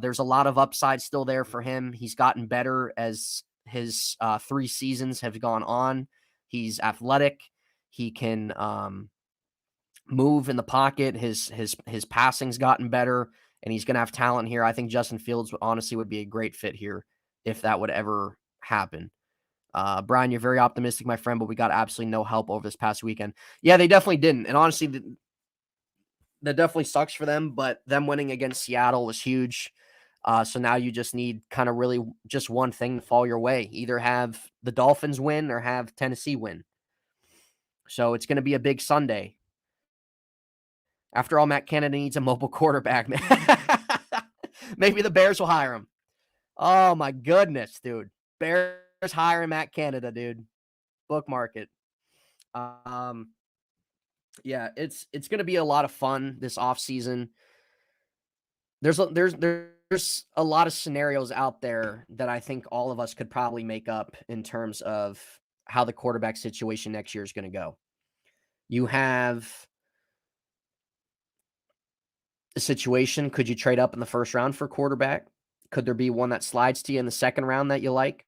There's a lot of upside still there for him. He's gotten better as his 3 seasons have gone on. He's athletic. He can move in the pocket. His passing's gotten better, and he's going to have talent here. I think Justin Fields honestly would be a great fit here if that would ever happen. Brian, you're very optimistic, my friend, but we got absolutely no help over this past weekend. Yeah, they definitely didn't. And honestly, that definitely sucks for them, but them winning against Seattle was huge. So now you just need kind of really just one thing to fall your way. Either have the Dolphins win or have Tennessee win. So it's going to be a big Sunday. After all, Matt Canada needs a mobile quarterback, man. Maybe the Bears will hire him. Oh, my goodness, dude. Bears hiring Matt Canada, dude. Bookmark it. Yeah, it's going to be a lot of fun this offseason. There's a lot of scenarios out there that I think all of us could probably make up in terms of how the quarterback situation next year is going to go. You have a situation. Could you trade up in the first round for a quarterback? Could there be one that slides to you in the second round that you like?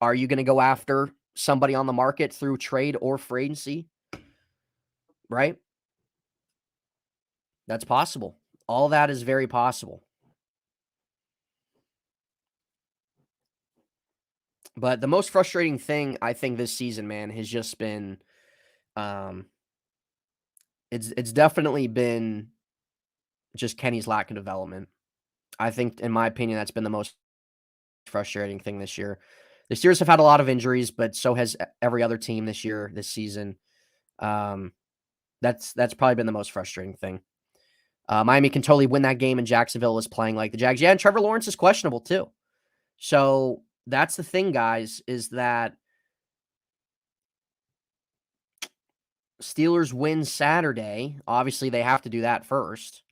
Are you going to go after somebody on the market through trade or free agency? Right? That's possible. All that is very possible. But the most frustrating thing, I think, this season, man, has just been it's definitely been just Kenny's lack of development. I think, in my opinion, that's been the most frustrating thing this year. The Steelers have had a lot of injuries, but so has every other team this season. That's probably been the most frustrating thing. Miami can totally win that game, and Jacksonville is playing like the Jags. Yeah, and Trevor Lawrence is questionable too. So that's the thing, guys, is that Steelers win Saturday. Obviously, they have to do that first.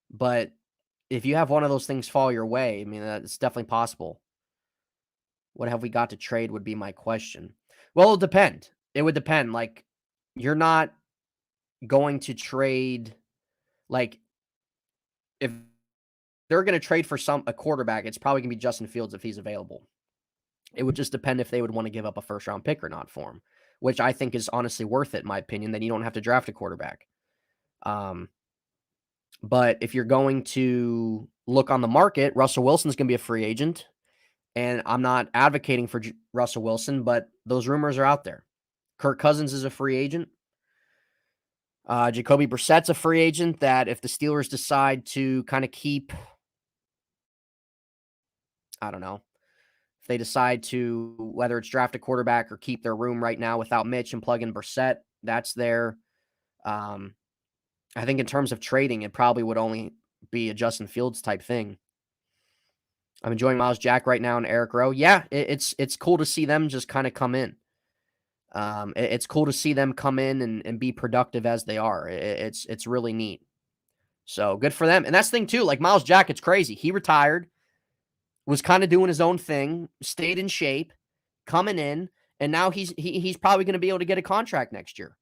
But if you have one of those things fall your way, I mean, it's definitely possible. What have we got to trade would be my question. Well, it'll depend. It would depend. Like, you're not going to trade, like, if they're going to trade for a quarterback, it's probably going to be Justin Fields if he's available. It would just depend if they would want to give up a first-round pick or not for him, which I think is honestly worth it, in my opinion, then you don't have to draft a quarterback. But if you're going to look on the market, Russell Wilson's going to be a free agent. And I'm not advocating for Russell Wilson, but those rumors are out there. Kirk Cousins is a free agent. Jacoby Brissett's a free agent that if the Steelers decide to kind of keep, I don't know, if they decide to, whether it's draft a quarterback or keep their room right now without Mitch and plug in Brissett, That's there. I think in terms of trading, it probably would only be a Justin Fields type thing. I'm enjoying Miles Jack right now and Eric Rowe. Yeah, it's cool to see them just kind of come in. It's cool to see them come in and be productive as they are. It's really neat. So good for them. And that's the thing too. Like Miles Jack, it's crazy. He retired, was kind of doing his own thing, stayed in shape, coming in, and now he's probably going to be able to get a contract next year.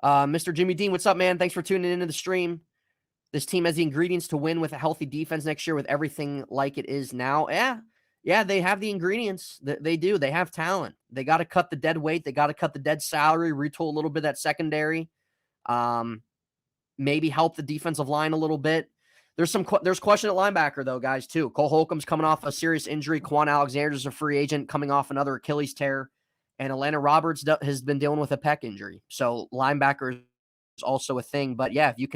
Mr. Jimmy Dean, what's up, man? Thanks for tuning into the stream. This team has the ingredients to win with a healthy defense next year with everything like it is now. Yeah, they have the ingredients. They do. They have talent. They got to cut the dead weight. They got to cut the dead salary, retool a little bit of that secondary. Maybe help the defensive line a little bit. There's question at linebacker, though, guys, too. Cole Holcomb's coming off a serious injury. Quan Alexander's a free agent coming off another Achilles tear. And Atlanta Roberts has been dealing with a pec injury. So linebacker is also a thing. But, yeah, if you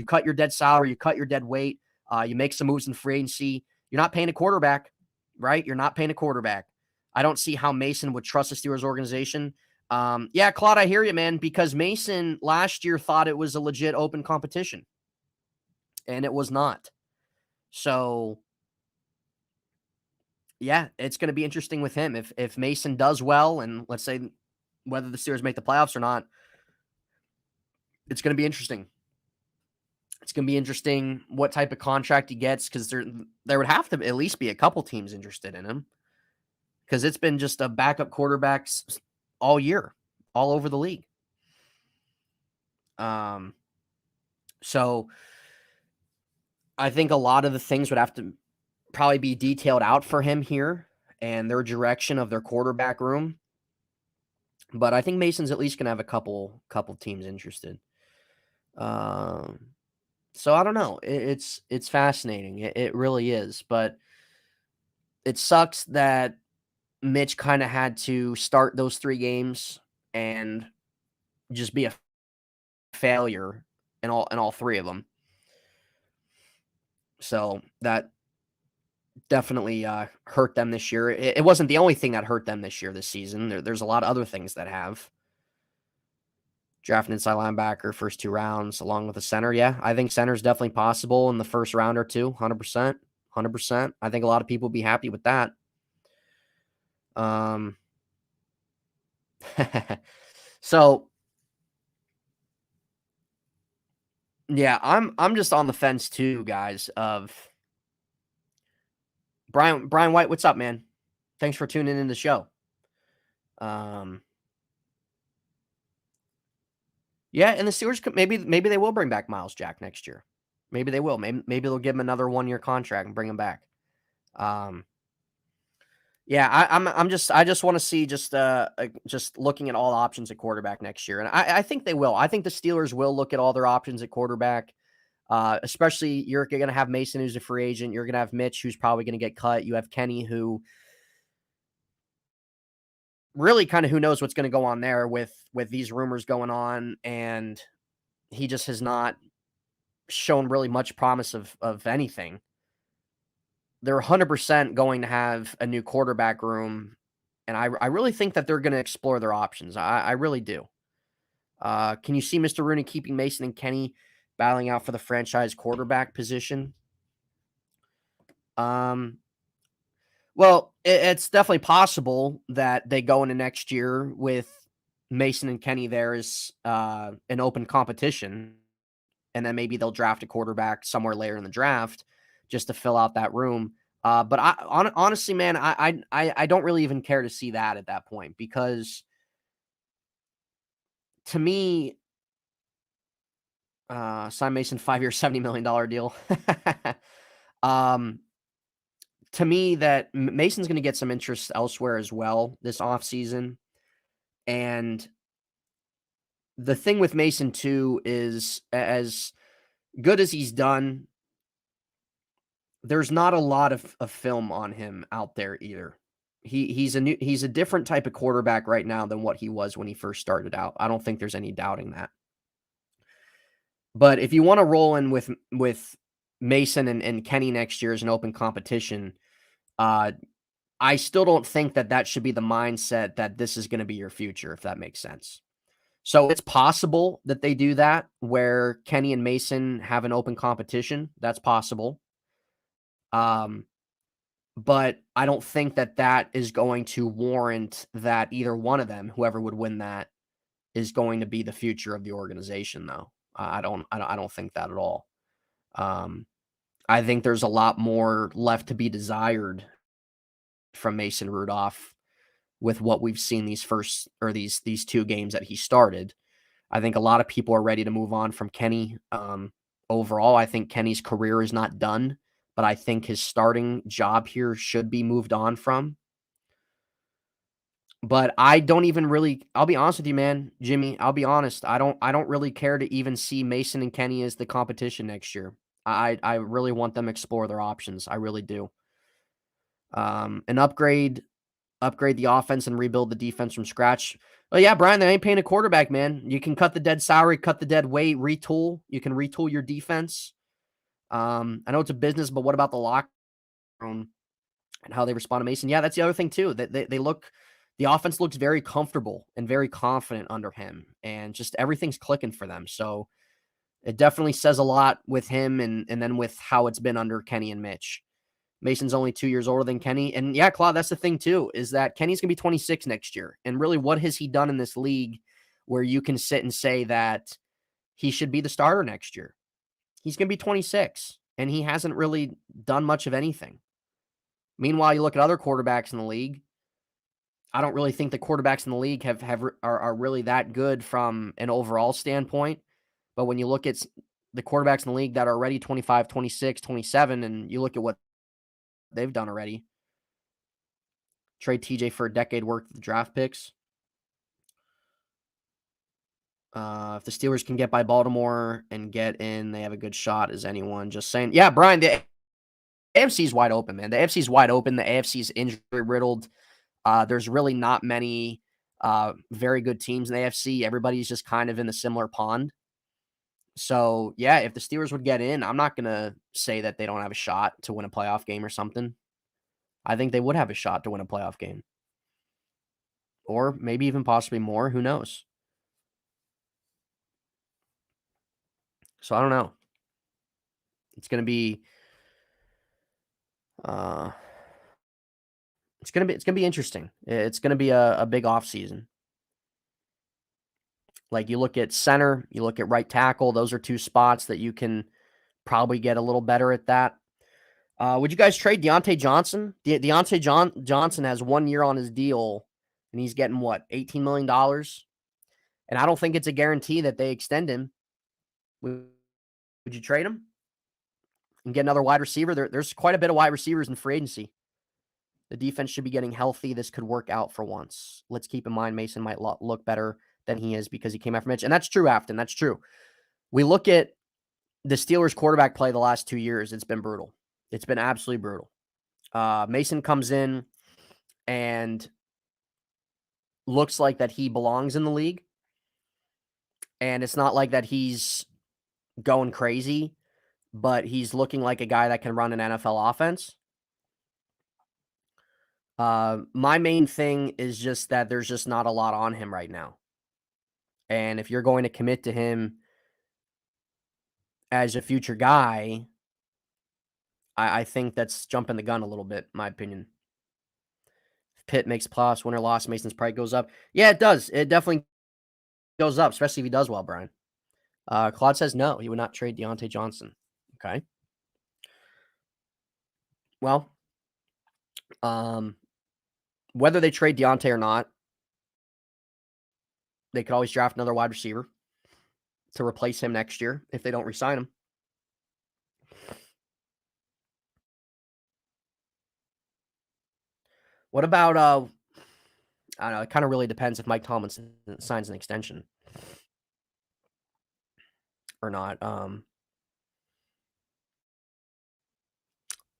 cut your dead salary, you cut your dead weight, you make some moves in free agency, you're not paying a quarterback, right? You're not paying a quarterback. I don't see how Mason would trust the Steelers organization. Yeah, Claude, I hear you, man, because Mason last year thought it was a legit open competition, and it was not. So, yeah, it's going to be interesting with him. If Mason does well, and let's say whether the Steelers make the playoffs or not, it's going to be interesting. It's going to be interesting what type of contract he gets, because there would have to at least be a couple teams interested in him, because it's been just a backup quarterbacks all year, all over the league. So I think a lot of the things would have to probably be detailed out for him here and their direction of their quarterback room. But I think Mason's at least going to have a couple teams interested. So I don't know. It's fascinating. It really is. But it sucks that Mitch kind of had to start those 3 games and just be a failure in all 3 of them. So that definitely hurt them this year. It wasn't the only thing that hurt them this season. There's a lot of other things that have. Draft an inside linebacker, first 2 rounds, along with a center. Yeah, I think center is definitely possible in the first round or 2, 100%. 100%. I think a lot of people will be happy with that. So, yeah, I'm just on the fence too, guys, of Brian White. What's up, man? Thanks for tuning in the show. Yeah, and the Steelers maybe they will bring back Miles Jack next year. Maybe they will. Maybe they'll give him another 1-year contract and bring him back. Yeah, I just want to see just looking at all options at quarterback next year, and I think they will. I think the Steelers will look at all their options at quarterback. Especially you're going to have Mason, who's a free agent. You're going to have Mitch, who's probably going to get cut. You have Kenny, who really kind of who knows what's going to go on there with these rumors going on, and he just has not shown really much promise of anything. They're 100% going to have a new quarterback room, and I really think that they're going to explore their options. I really do. Can you see Mr. Rooney keeping Mason and Kenny battling out for the franchise quarterback position? Well, it's definitely possible that they go into next year with Mason and Kenny there as an open competition, and then maybe they'll draft a quarterback somewhere later in the draft just to fill out that room. But honestly, man, I don't really even care to see that at that point, because to me, sign Mason 5-year, $70 million deal. To me, that Mason's going to get some interest elsewhere as well this offseason. And the thing with Mason too is, as good as he's done, there's not a lot of film on him out there either. He's a different type of quarterback right now than what he was when he first started out. I don't think there's any doubting that. But if you want to roll in with Mason and Kenny next year as an open competition, I still don't think that that should be the mindset that this is going to be your future, if that makes sense. So it's possible that they do that where Kenny and Mason have an open competition. That's possible. Um, but I don't think that that is going to warrant that either one of them, whoever would win that, is going to be the future of the organization, though. I don't think that at all. Um, I think there's a lot more left to be desired from Mason Rudolph with what we've seen these first or these two games that he started. I think a lot of people are ready to move on from Kenny. Overall, I think Kenny's career is not done, but I think his starting job here should be moved on from. But I don't even really, I'll be honest with you, man, Jimmy, I'll be honest. I don't really care to even see Mason and Kenny as the competition next year. I really want them to explore their options. I really do. An upgrade the offense and rebuild the defense from scratch. Well, yeah, Brian, they ain't paying a quarterback, man. You can cut the dead salary, cut the dead weight, retool. You can retool your defense. I know it's a business, but what about the locker room and how they respond to Mason? Yeah, that's the other thing too. That the offense looks very comfortable and very confident under him, and just everything's clicking for them. So it definitely says a lot with him, and then with how it's been under Kenny and Mitch. Mason's only 2 years older than Kenny. And yeah, Claude, that's the thing too, is that Kenny's going to be 26 next year. And really, what has he done in this league where you can sit and say that he should be the starter next year? He's going to be 26, and he hasn't really done much of anything. Meanwhile, you look at other quarterbacks in the league. I don't really think the quarterbacks in the league are really that good from an overall standpoint. But when you look at the quarterbacks in the league that are already 25, 26, 27, and you look at what they've done already. Trade TJ for a decade worth of draft picks. If the Steelers can get by Baltimore and get in, they have a good shot as anyone. Just saying. Yeah, Brian, the AFC is wide open, man. The AFC is wide open. The AFC is injury riddled. There's really not many very good teams in the AFC. Everybody's just kind of in a similar pond. So, yeah, if the Steelers would get in, I'm not going to say that they don't have a shot to win a playoff game or something. I think they would have a shot to win a playoff game. Or maybe even possibly more. Who knows? So I don't know. It's gonna be it's gonna be interesting. It's gonna be a big offseason. Like, you look at center, you look at right tackle, those are two spots that you can probably get a little better at that. Would you guys trade Deontay Johnson? Johnson has 1 year on his deal, and he's getting what, $18 million? And I don't think it's a guarantee that they extend him. Would you trade him and get another wide receiver? There's quite a bit of wide receivers in free agency. The defense should be getting healthy. This could work out for once. Let's keep in mind Mason might look better than he is because he came after Mitch. And that's true, Afton. That's true. We look at the Steelers quarterback play the last 2 years. It's been brutal. It's been absolutely brutal. Mason comes in and looks like that he belongs in the league. And it's not like that he's going crazy, but he's looking like a guy that can run an NFL offense. My main thing is just that there's just not a lot on him right now. And if you're going to commit to him as a future guy, I think that's jumping the gun a little bit, in my opinion. If Pitt makes playoffs, win or loss, Mason's price goes up. Yeah, it does. It definitely goes up, especially if he does well, Brian. Claude says no, he would not trade Deontay Johnson. Okay. Well, whether they trade Deontay or not, they could always draft another wide receiver to replace him next year if they don't re-sign him. What about I don't know, it kind of really depends if Mike Tomlinson signs an extension or not.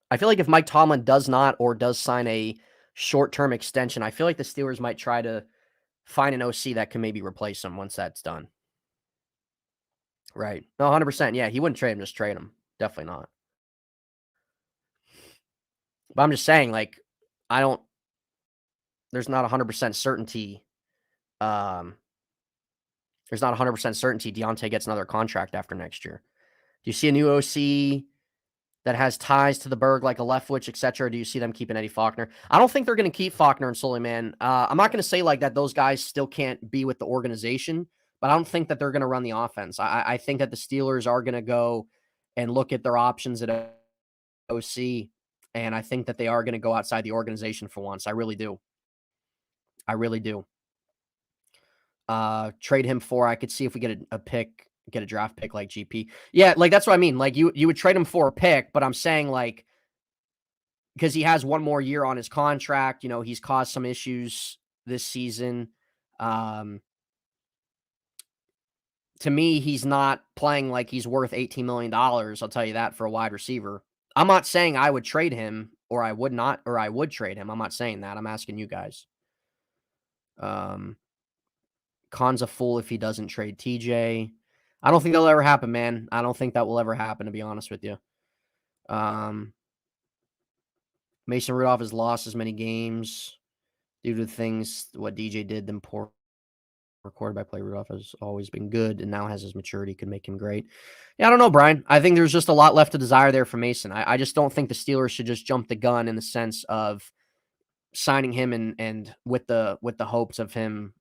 I feel like if Mike Tomlin does not or does sign a short-term extension, I feel like the Steelers might try to find an OC that can maybe replace him once that's done. Right. No, 100%. Yeah, he wouldn't trade him, just trade him. Definitely not. But I'm just saying, like, I don't there's not 100% certainty. There's not 100% certainty Deontay gets another contract after next year. Do you see a new OC that has ties to the Berg, like a Leftwich, et cetera? Do you see them keeping Eddie Faulkner? I don't think they're going to keep Faulkner and Sully, man. I'm not going to say like that those guys still can't be with the organization, but I don't think that they're going to run the offense. I think that the Steelers are going to go and look at their options at OC, and I think that they are going to go outside the organization for once. I really do. I really do. Trade him for, I could see if we get a pick, get a draft pick like GP. Yeah, like that's what I mean. Like you would trade him for a pick, but I'm saying like because he has one more year on his contract, you know, he's caused some issues this season. To me, he's not playing like he's worth $18 million. I'll tell you that for a wide receiver. I'm not saying I would trade him or I would not, or I would trade him. I'm not saying that. I'm asking you guys. Khan's a fool if he doesn't trade TJ. I don't think that'll ever happen, man. I don't think that will ever happen, to be honest with you. Mason Rudolph has lost as many games due to things what DJ did than poor quarterback play. Rudolph has always been good and now has his maturity, could make him great. Yeah, I don't know, Brian. I think there's just a lot left to desire there for Mason. I just don't think the Steelers should just jump the gun in the sense of signing him and with the hopes of him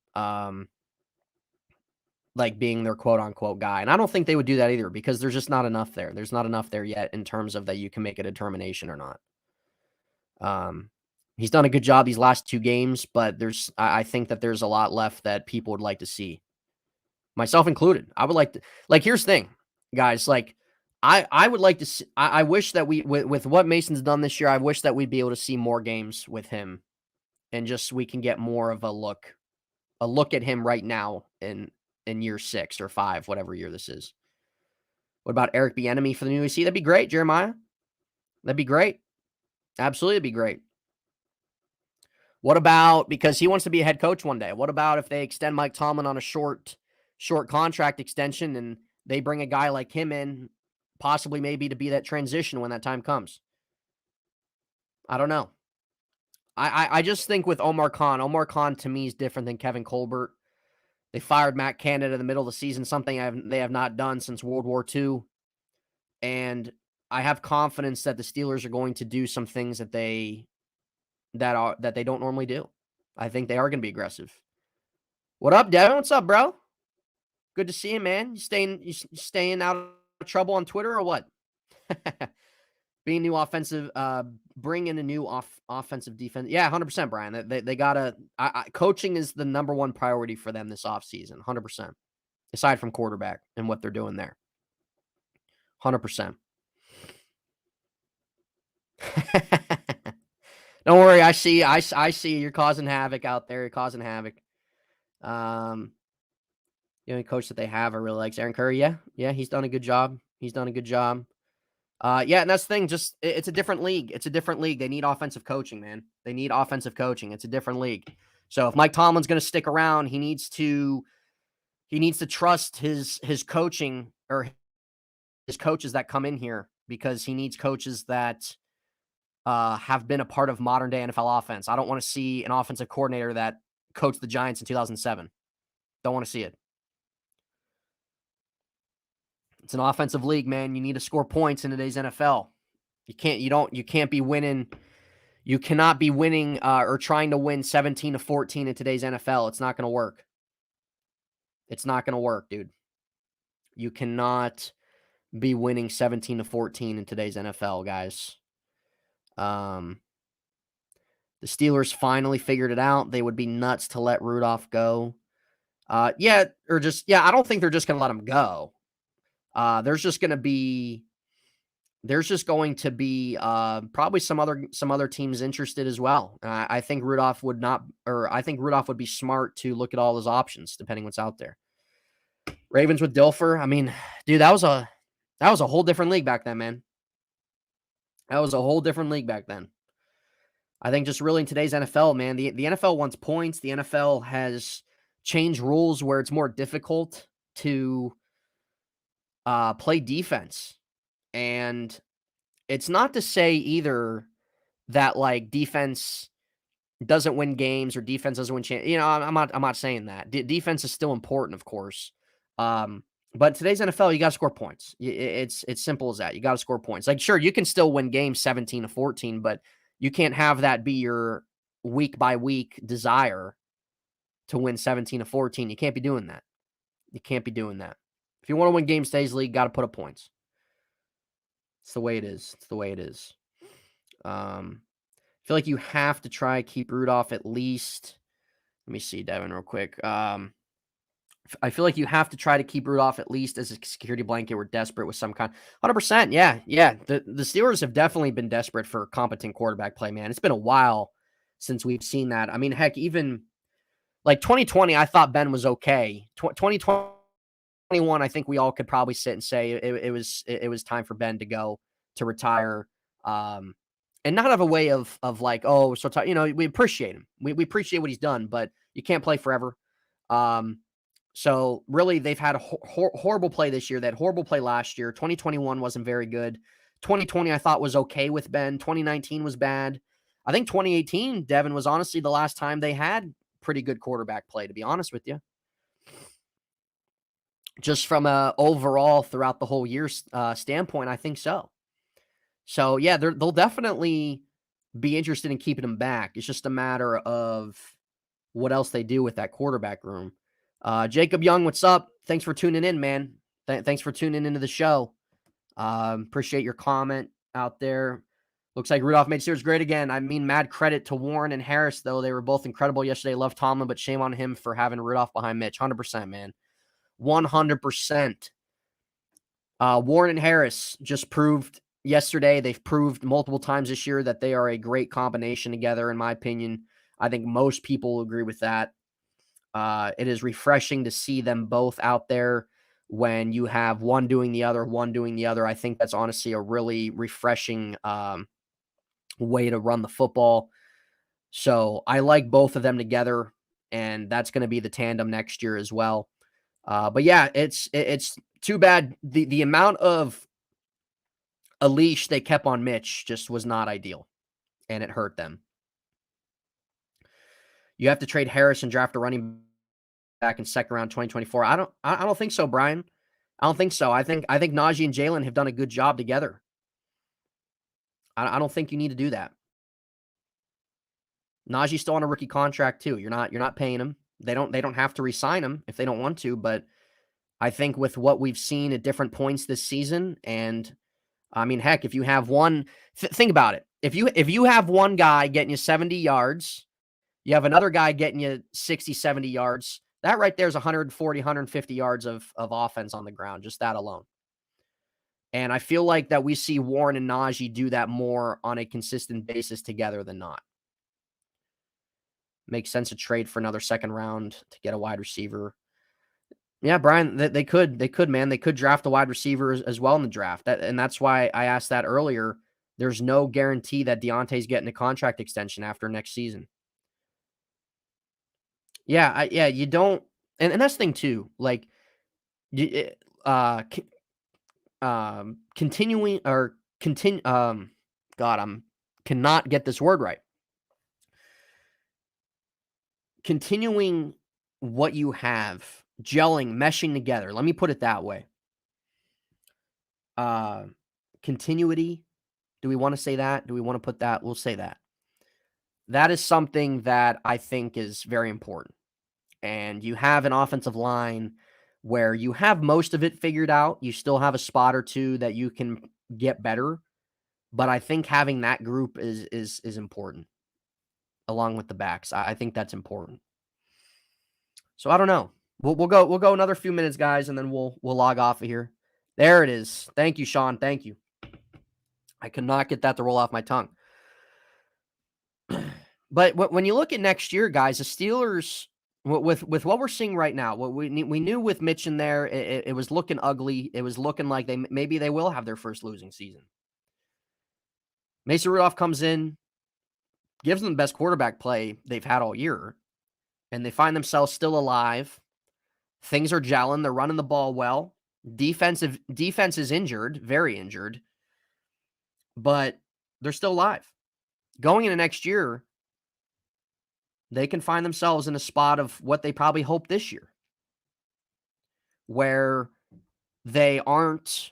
like being their quote unquote guy. And I don't think they would do that either because there's just not enough there. There's not enough there yet in terms of that you can make a determination or not. He's done a good job these last 2 games, but I think that there's a lot left that people would like to see, myself included. I would like to, like, here's the thing, guys, like I would like to see, I wish that with what Mason's done this year, I wish that we'd be able to see more games with him and just, we can get more of a look at him right now in year 6 or 5, whatever year this is. What about Eric Bieniemy for the new EC? That'd be great, Jeremiah. That'd be great. Absolutely, it'd be great. What about, because he wants to be a head coach one day, what about if they extend Mike Tomlin on a short contract extension and they bring a guy like him in, possibly maybe to be that transition when that time comes? I don't know. I just think with Omar Khan to me is different than Kevin Colbert. They fired Matt Canada in the middle of the season, something they have not done since World War II. And I have confidence that the Steelers are going to do some things that they don't normally do. I think they are going to be aggressive. What up, Devin? What's up, bro? Good to see you, man. You staying out of trouble on Twitter or what? Being new offensive, bring in a new offensive defense. Yeah, 100%, Brian. They gotta. Coaching is the number one priority for them this offseason. 100%. Aside from quarterback and what they're doing there. 100%. Don't worry. I see you're causing havoc out there. You're causing havoc. The only coach that they have I really likes Aaron Curry. Yeah, he's done a good job. Yeah, and that's the thing. Just it's a different league. It's a different league. They need offensive coaching, man. They need offensive coaching. It's a different league. So if Mike Tomlin's going to stick around, he needs to trust his coaching or his coaches that come in here, because he needs coaches that have been a part of modern day NFL offense. I don't want to see an offensive coordinator that coached the Giants in 2007. Don't want to see it. It's an offensive league, man. You need to score points in today's NFL. You can't be winning. You cannot be winning or trying to win 17-14 in today's NFL. It's not going to work. It's not going to work, dude. You cannot be winning 17-14 in today's NFL, guys. The Steelers finally figured it out. They would be nuts to let Rudolph go. I don't think they're just going to let him go. There's just going to be probably some other teams interested as well. I think Rudolph would be smart to look at all his options depending what's out there. Ravens with Dilfer. I mean, dude, that was a whole different league back then, man. That was a whole different league back then. I think just really in today's NFL, man, the NFL wants points. The NFL has changed rules where it's more difficult to play defense. And it's not to say either that like defense doesn't win games or defense doesn't win I'm not saying that. Defense is still important, of course. But today's NFL, you got to score points. It's simple as that. You got to score points. Like, sure, you can still win games 17-14, but you can't have that be your week by week desire to win 17-14. You can't be doing that. You can't be doing that. If you want to win games today's league, got to put up points. It's the way it is. It's the way it is. I feel like you have to try keep Rudolph at least. Let me see, Devin, real quick. I feel like you have to try to keep Rudolph at least as a security blanket. We're desperate with some kind. 100%. Yeah. The Steelers have definitely been desperate for competent quarterback play, man. It's been a while since we've seen that. I mean, heck, even like 2020, I thought Ben was okay. 2021, I think we all could probably sit and say it was time for Ben to go, to retire. And not have a way of like, oh, so we appreciate him. We appreciate what he's done, but you can't play forever. So really, they've had a horrible play this year. They had horrible play last year. 2021 wasn't very good. 2020, I thought was okay with Ben. 2019 was bad. I think 2018, Devin, was honestly the last time they had pretty good quarterback play, to be honest with you. Just from a overall throughout the whole year standpoint, I think so. So, yeah, they'll definitely be interested in keeping him back. It's just a matter of what else they do with that quarterback room. Jacob Young, what's up? Thanks for tuning in, man. Thanks for tuning into the show. Appreciate your comment out there. Looks like Rudolph made Steelers great again. I mean, mad credit to Warren and Harris, though. They were both incredible yesterday. Love Tomlin, but shame on him for having Rudolph behind Mitch. 100%, man. 100%. Warren and Harris just proved yesterday. They've proved multiple times this year that they are a great combination together, in my opinion. I think most people will agree with that. It is refreshing to see them both out there when you have one doing the other. I think that's honestly a really refreshing way to run the football. So I like both of them together, and that's going to be the tandem next year as well. But yeah, it's too bad. The amount of a leash they kept on Mitch just was not ideal, and it hurt them. You have to trade Harris and draft a running back in second round 2024. I don't think so, Brian. I don't think so. I think Najee and Jalen have done a good job together. I don't think you need to do that. Najee's still on a rookie contract too. You're not paying him. They don't have to re-sign him if they don't want to, but I think with what we've seen at different points this season, and I mean, heck, if you have one, think about it. If you have one guy getting you 70 yards, you have another guy getting you 60, 70 yards, that right there is 140, 150 yards of offense on the ground, just that alone. And I feel like that we see Warren and Najee do that more on a consistent basis together than not. Makes sense to trade for another second round to get a wide receiver. Yeah, Brian, they could, man. They could draft a wide receiver as well in the draft. And that's why I asked that earlier. There's no guarantee that Deontay's getting a contract extension after next season. Yeah, you don't, and that's the thing too. Like, continuing or continue. Cannot get this word right. Continuing what you have, gelling, meshing together. Let me put it that way. Continuity. Do we want to say that? Do we want to put that? We'll say that. That is something that I think is very important. And you have an offensive line where you have most of it figured out. You still have a spot or two that you can get better. But I think having that group is important along with the backs. I think that's important. So I don't know. We'll go another few minutes, guys, and then we'll log off of here. There it is. Thank you, Sean. Thank you. I could not get that to roll off my tongue. But when you look at next year, guys, the Steelers, with what we're seeing right now, what we knew with Mitch in there, it was looking ugly. It was looking like maybe they will have their first losing season. Mason Rudolph comes in, gives them the best quarterback play they've had all year, and they find themselves still alive. Things are gelling. They're running the ball well. Defense is injured, very injured, but they're still alive. Going into next year, they can find themselves in a spot of what they probably hope this year, where they aren't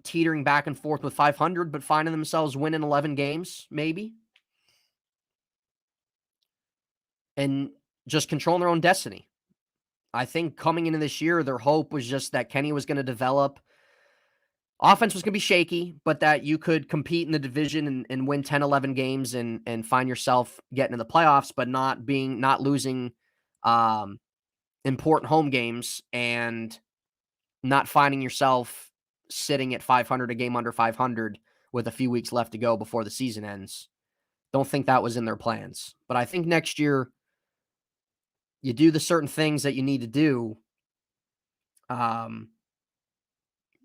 teetering back and forth with 500, but finding themselves winning 11 games, maybe, and just controlling their own destiny. I think coming into this year, their hope was just that Kenny was going to develop. Offense was going to be shaky, but that you could compete in the division and win 10, 11 games and find yourself getting to the playoffs, but not losing important home games and not finding yourself sitting at 500, a game under 500 with a few weeks left to go before the season ends. Don't think that was in their plans. But I think next year you do the certain things that you need to do.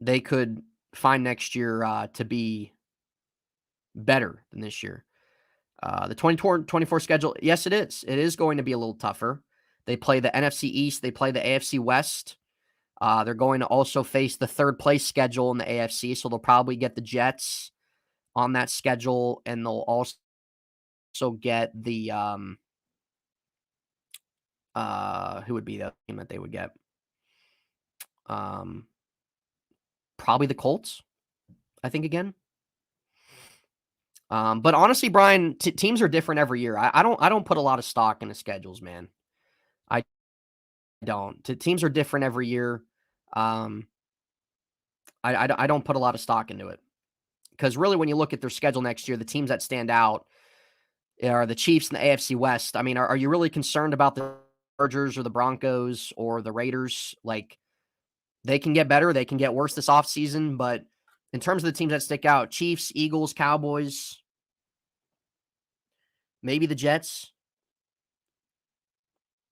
They could find next year to be better than this year. The 2024 schedule, yes, it is. It is going to be a little tougher. They play the NFC East. They play the AFC West. They're going to also face the third place schedule in the AFC, so they'll probably get the Jets on that schedule, and they'll also get the who would be the team that they would get? Probably the Colts, I think, again. But honestly, Brian, teams are different every year. I don't put a lot of stock in the schedules, man. I don't. Teams are different every year. I don't put a lot of stock into it, because really, when you look at their schedule next year, the teams that stand out are the Chiefs and the AFC West. I mean, are you really concerned about the Chargers or the Broncos or the Raiders? Like, they can get better, they can get worse this offseason, but in terms of the teams that stick out, Chiefs, Eagles, Cowboys, maybe the Jets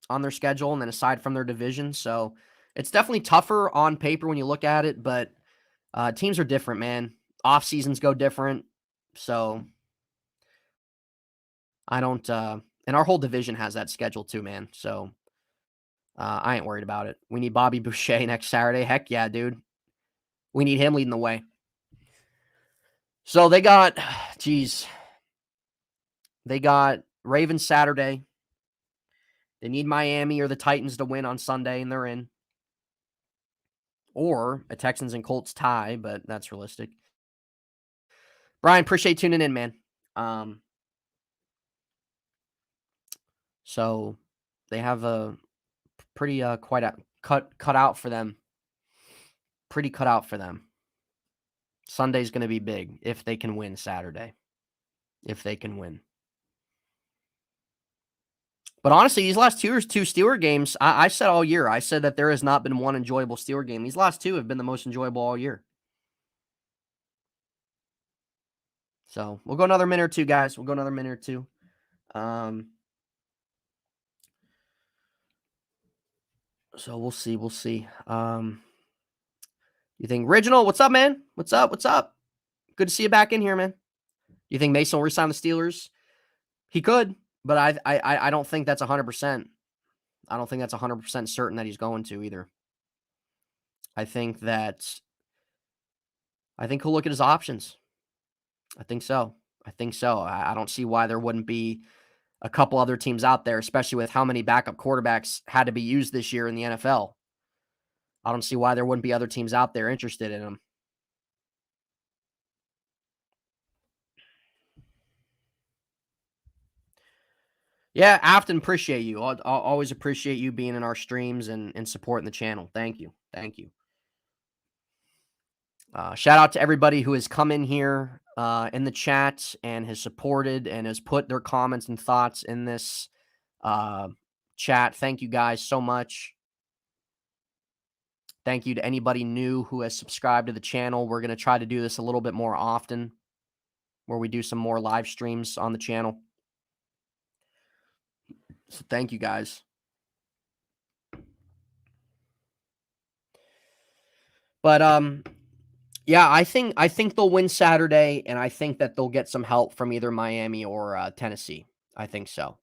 on their schedule, and then aside from their division. So it's definitely tougher on paper when you look at it, but teams are different, man. Off seasons go different. So I don't, and our whole division has that schedule too, man. So I ain't worried about it. We need Bobby Boucher next Saturday. Heck yeah, dude. We need him leading the way. So they got, they got Ravens Saturday. They need Miami or the Titans to win on Sunday, and they're in. Or a Texans and Colts tie, but that's realistic. Brian, appreciate tuning in, man. So they have a pretty quite a cut out for them. Pretty cut out for them. Sunday's going to be big if they can win Saturday. If they can win. But honestly, these last two Steeler games, I said all year, I said that there has not been one enjoyable Steeler game. These last two have been the most enjoyable all year. So we'll go another minute or two, guys. We'll go another minute or two. So we'll see. We'll see. You think Original? What's up, man? What's up? What's up? Good to see you back in here, man. You think Mason will resign the Steelers? He could, but I don't think that's 100%. I don't think that's 100% certain that he's going to either. I think he'll look at his options. I think so. I don't see why there wouldn't be a couple other teams out there, especially with how many backup quarterbacks had to be used this year in the NFL. I don't see why there wouldn't be other teams out there interested in him. Yeah, Afton, appreciate you. I'll always appreciate you being in our streams and supporting the channel. Thank you. Thank you. Shout out to everybody who has come in here in the chat and has supported and has put their comments and thoughts in this chat. Thank you guys so much. Thank you to anybody new who has subscribed to the channel. We're going to try to do this a little bit more often, where we do some more live streams on the channel. So thank you guys. But yeah, I think they'll win Saturday, and I think that they'll get some help from either Miami or Tennessee. I think so.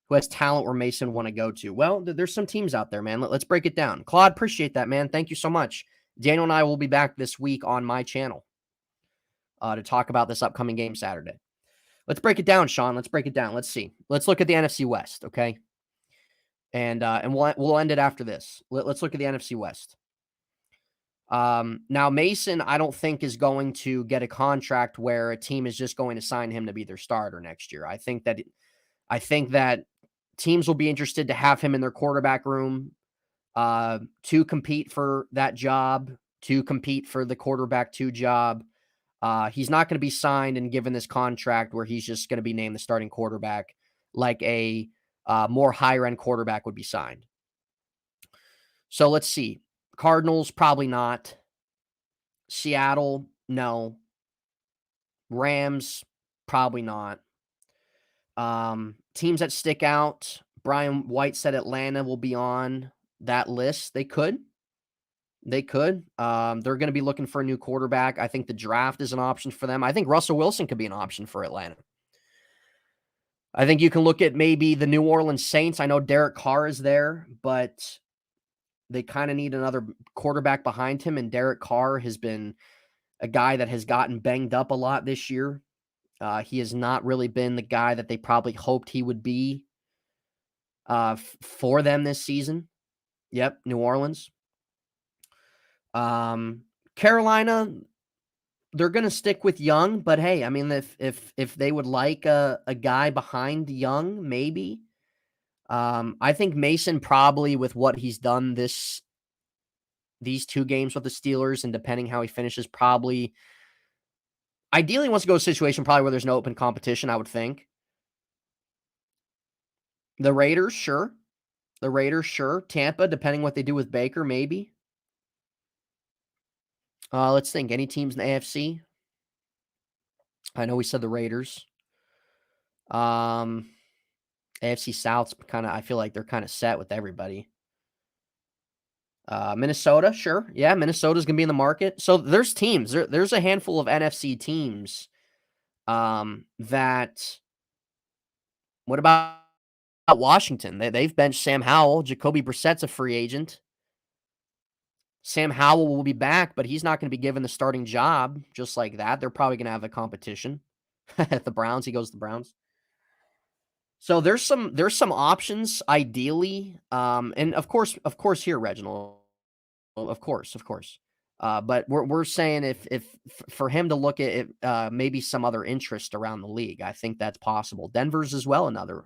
Who has talent where Mason want to go to? Well, there's some teams out there, man. Let's break it down. Claude, appreciate that, man. Thank you so much. Daniel and I will be back this week on my channel to talk about this upcoming game Saturday. Let's break it down, Sean. Let's break it down. Let's see. Let's look at the NFC West, okay? And we'll end it after this. Let's look at the NFC West. Now Mason, I don't think is going to get a contract where a team is just going to sign him to be their starter next year. I think that teams will be interested to have him in their quarterback room to compete for that job, to compete for the quarterback 2 job. He's not going to be signed and given this contract where he's just going to be named the starting quarterback like a more higher end quarterback would be signed. So let's see. Cardinals, probably not. Seattle, no. Rams, probably not. Teams that stick out, Brian White said Atlanta will be on that list. They could. They're going to be looking for a new quarterback. I think the draft is an option for them. I think Russell Wilson could be an option for Atlanta. I think you can look at maybe the New Orleans Saints. I know Derek Carr is there, but they kind of need another quarterback behind him, and Derek Carr has been a guy that has gotten banged up a lot this year. He has not really been the guy that they probably hoped he would be for them this season. Yep, New Orleans. Carolina, they're going to stick with Young, but hey, I mean, if they would like a guy behind Young, maybe. I think Mason probably with what he's done these 2 games with the Steelers, and depending how he finishes, probably ideally wants to go to a situation probably where there's no open competition, I would think. The Raiders, sure. Tampa, depending what they do with Baker, maybe. Let's think. Any teams in the AFC? I know we said the Raiders. AFC South's I feel like they're kind of set with everybody. Minnesota, sure. Yeah, Minnesota's going to be in the market. So there's teams. There's a handful of NFC teams that what about Washington? They've benched Sam Howell. Jacoby Brissett's a free agent. Sam Howell will be back, but he's not going to be given the starting job just like that. They're probably going to have a competition. At the Browns, he goes to the Browns. So there's some options ideally. And of course here, Reginald. Of course. But we're saying if for him to look at it, maybe some other interest around the league, I think that's possible. Denver's as well another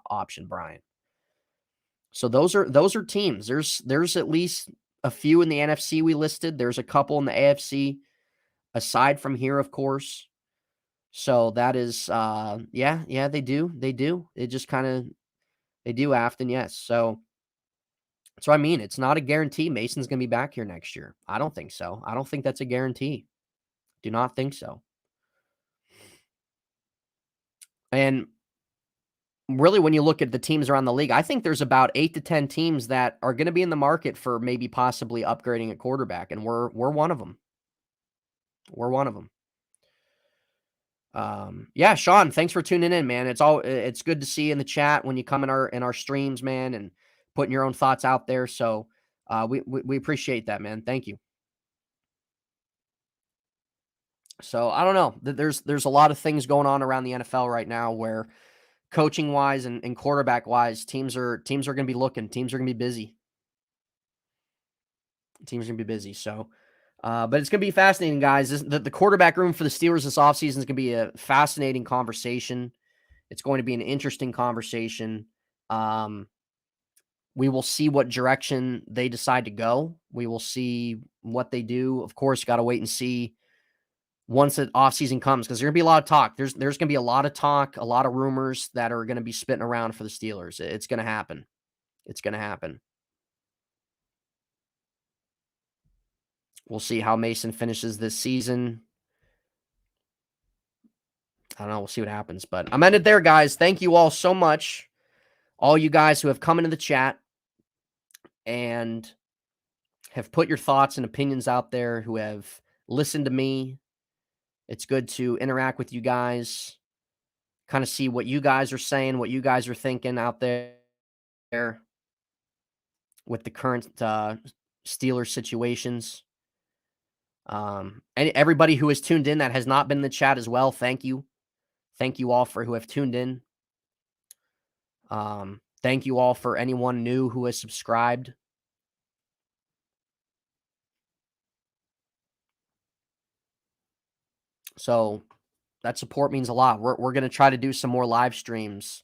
option, Brian. So those are teams. There's at least a few in the NFC we listed. There's a couple in the AFC aside from here, of course. So that is yeah, they do. It just they do Afton, yes. So I mean, it's not a guarantee Mason's going to be back here next year. I don't think so. I don't think that's a guarantee. Do not think so. And really, when you look at the teams around the league, I think there's about 8 to 10 teams that are going to be in the market for maybe possibly upgrading at quarterback, and we're one of them. We're one of them. Yeah, Sean, thanks for tuning in, man. It's good to see you in the chat when you come in our streams, man, and putting your own thoughts out there. So we appreciate that, man. Thank you. So I don't know. There's a lot of things going on around the NFL right now where coaching wise and quarterback wise, teams are going to be looking. Teams are going to be busy. So, but it's going to be fascinating, guys. The quarterback room for the Steelers this offseason is going to be a fascinating conversation. It's going to be an interesting conversation. We will see what direction they decide to go. We will see what they do. Of course, got to wait and see once the offseason comes, because there's going to be a lot of talk. There's going to be a lot of talk, a lot of rumors that are going to be spitting around for the Steelers. It's going to happen. It's going to happen. We'll see how Mason finishes this season. I don't know. We'll see what happens. But I'm ended there, guys. Thank you all so much. All you guys who have come into the chat and have put your thoughts and opinions out there, who have listened to me. It's good to interact with you guys, kind of see what you guys are saying, what you guys are thinking out there with the current Steelers situations. And everybody who has tuned in that has not been in the chat as well, thank you. Thank you all for who have tuned in. Thank you all for anyone new who has subscribed. So that support means a lot. We're going to try to do some more live streams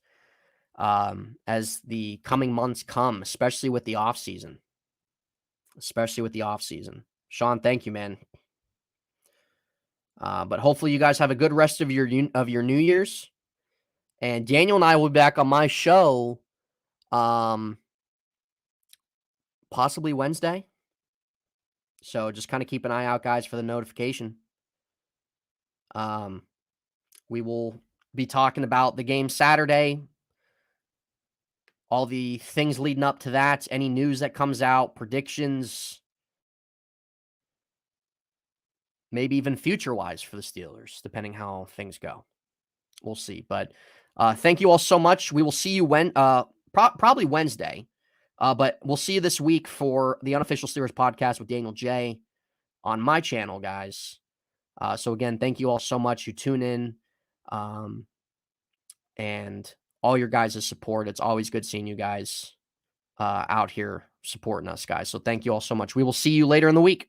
as the coming months come, especially with the offseason. Sean, thank you, man. But hopefully you guys have a good rest of your New Year's. And Daniel and I will be back on my show possibly Wednesday. So just kind of keep an eye out, guys, for the notification. We will be talking about the game Saturday, all the things leading up to that, any news that comes out, predictions, maybe even future-wise for the Steelers, depending how things go. We'll see. But thank you all so much. We will see you probably Wednesday. But we'll see you this week for the Unofficial Steelers podcast with Daniel J. on my channel, guys. So again, thank you all so much who tune in and all your guys' support. It's always good seeing you guys out here supporting us, guys. So thank you all so much. We will see you later in the week.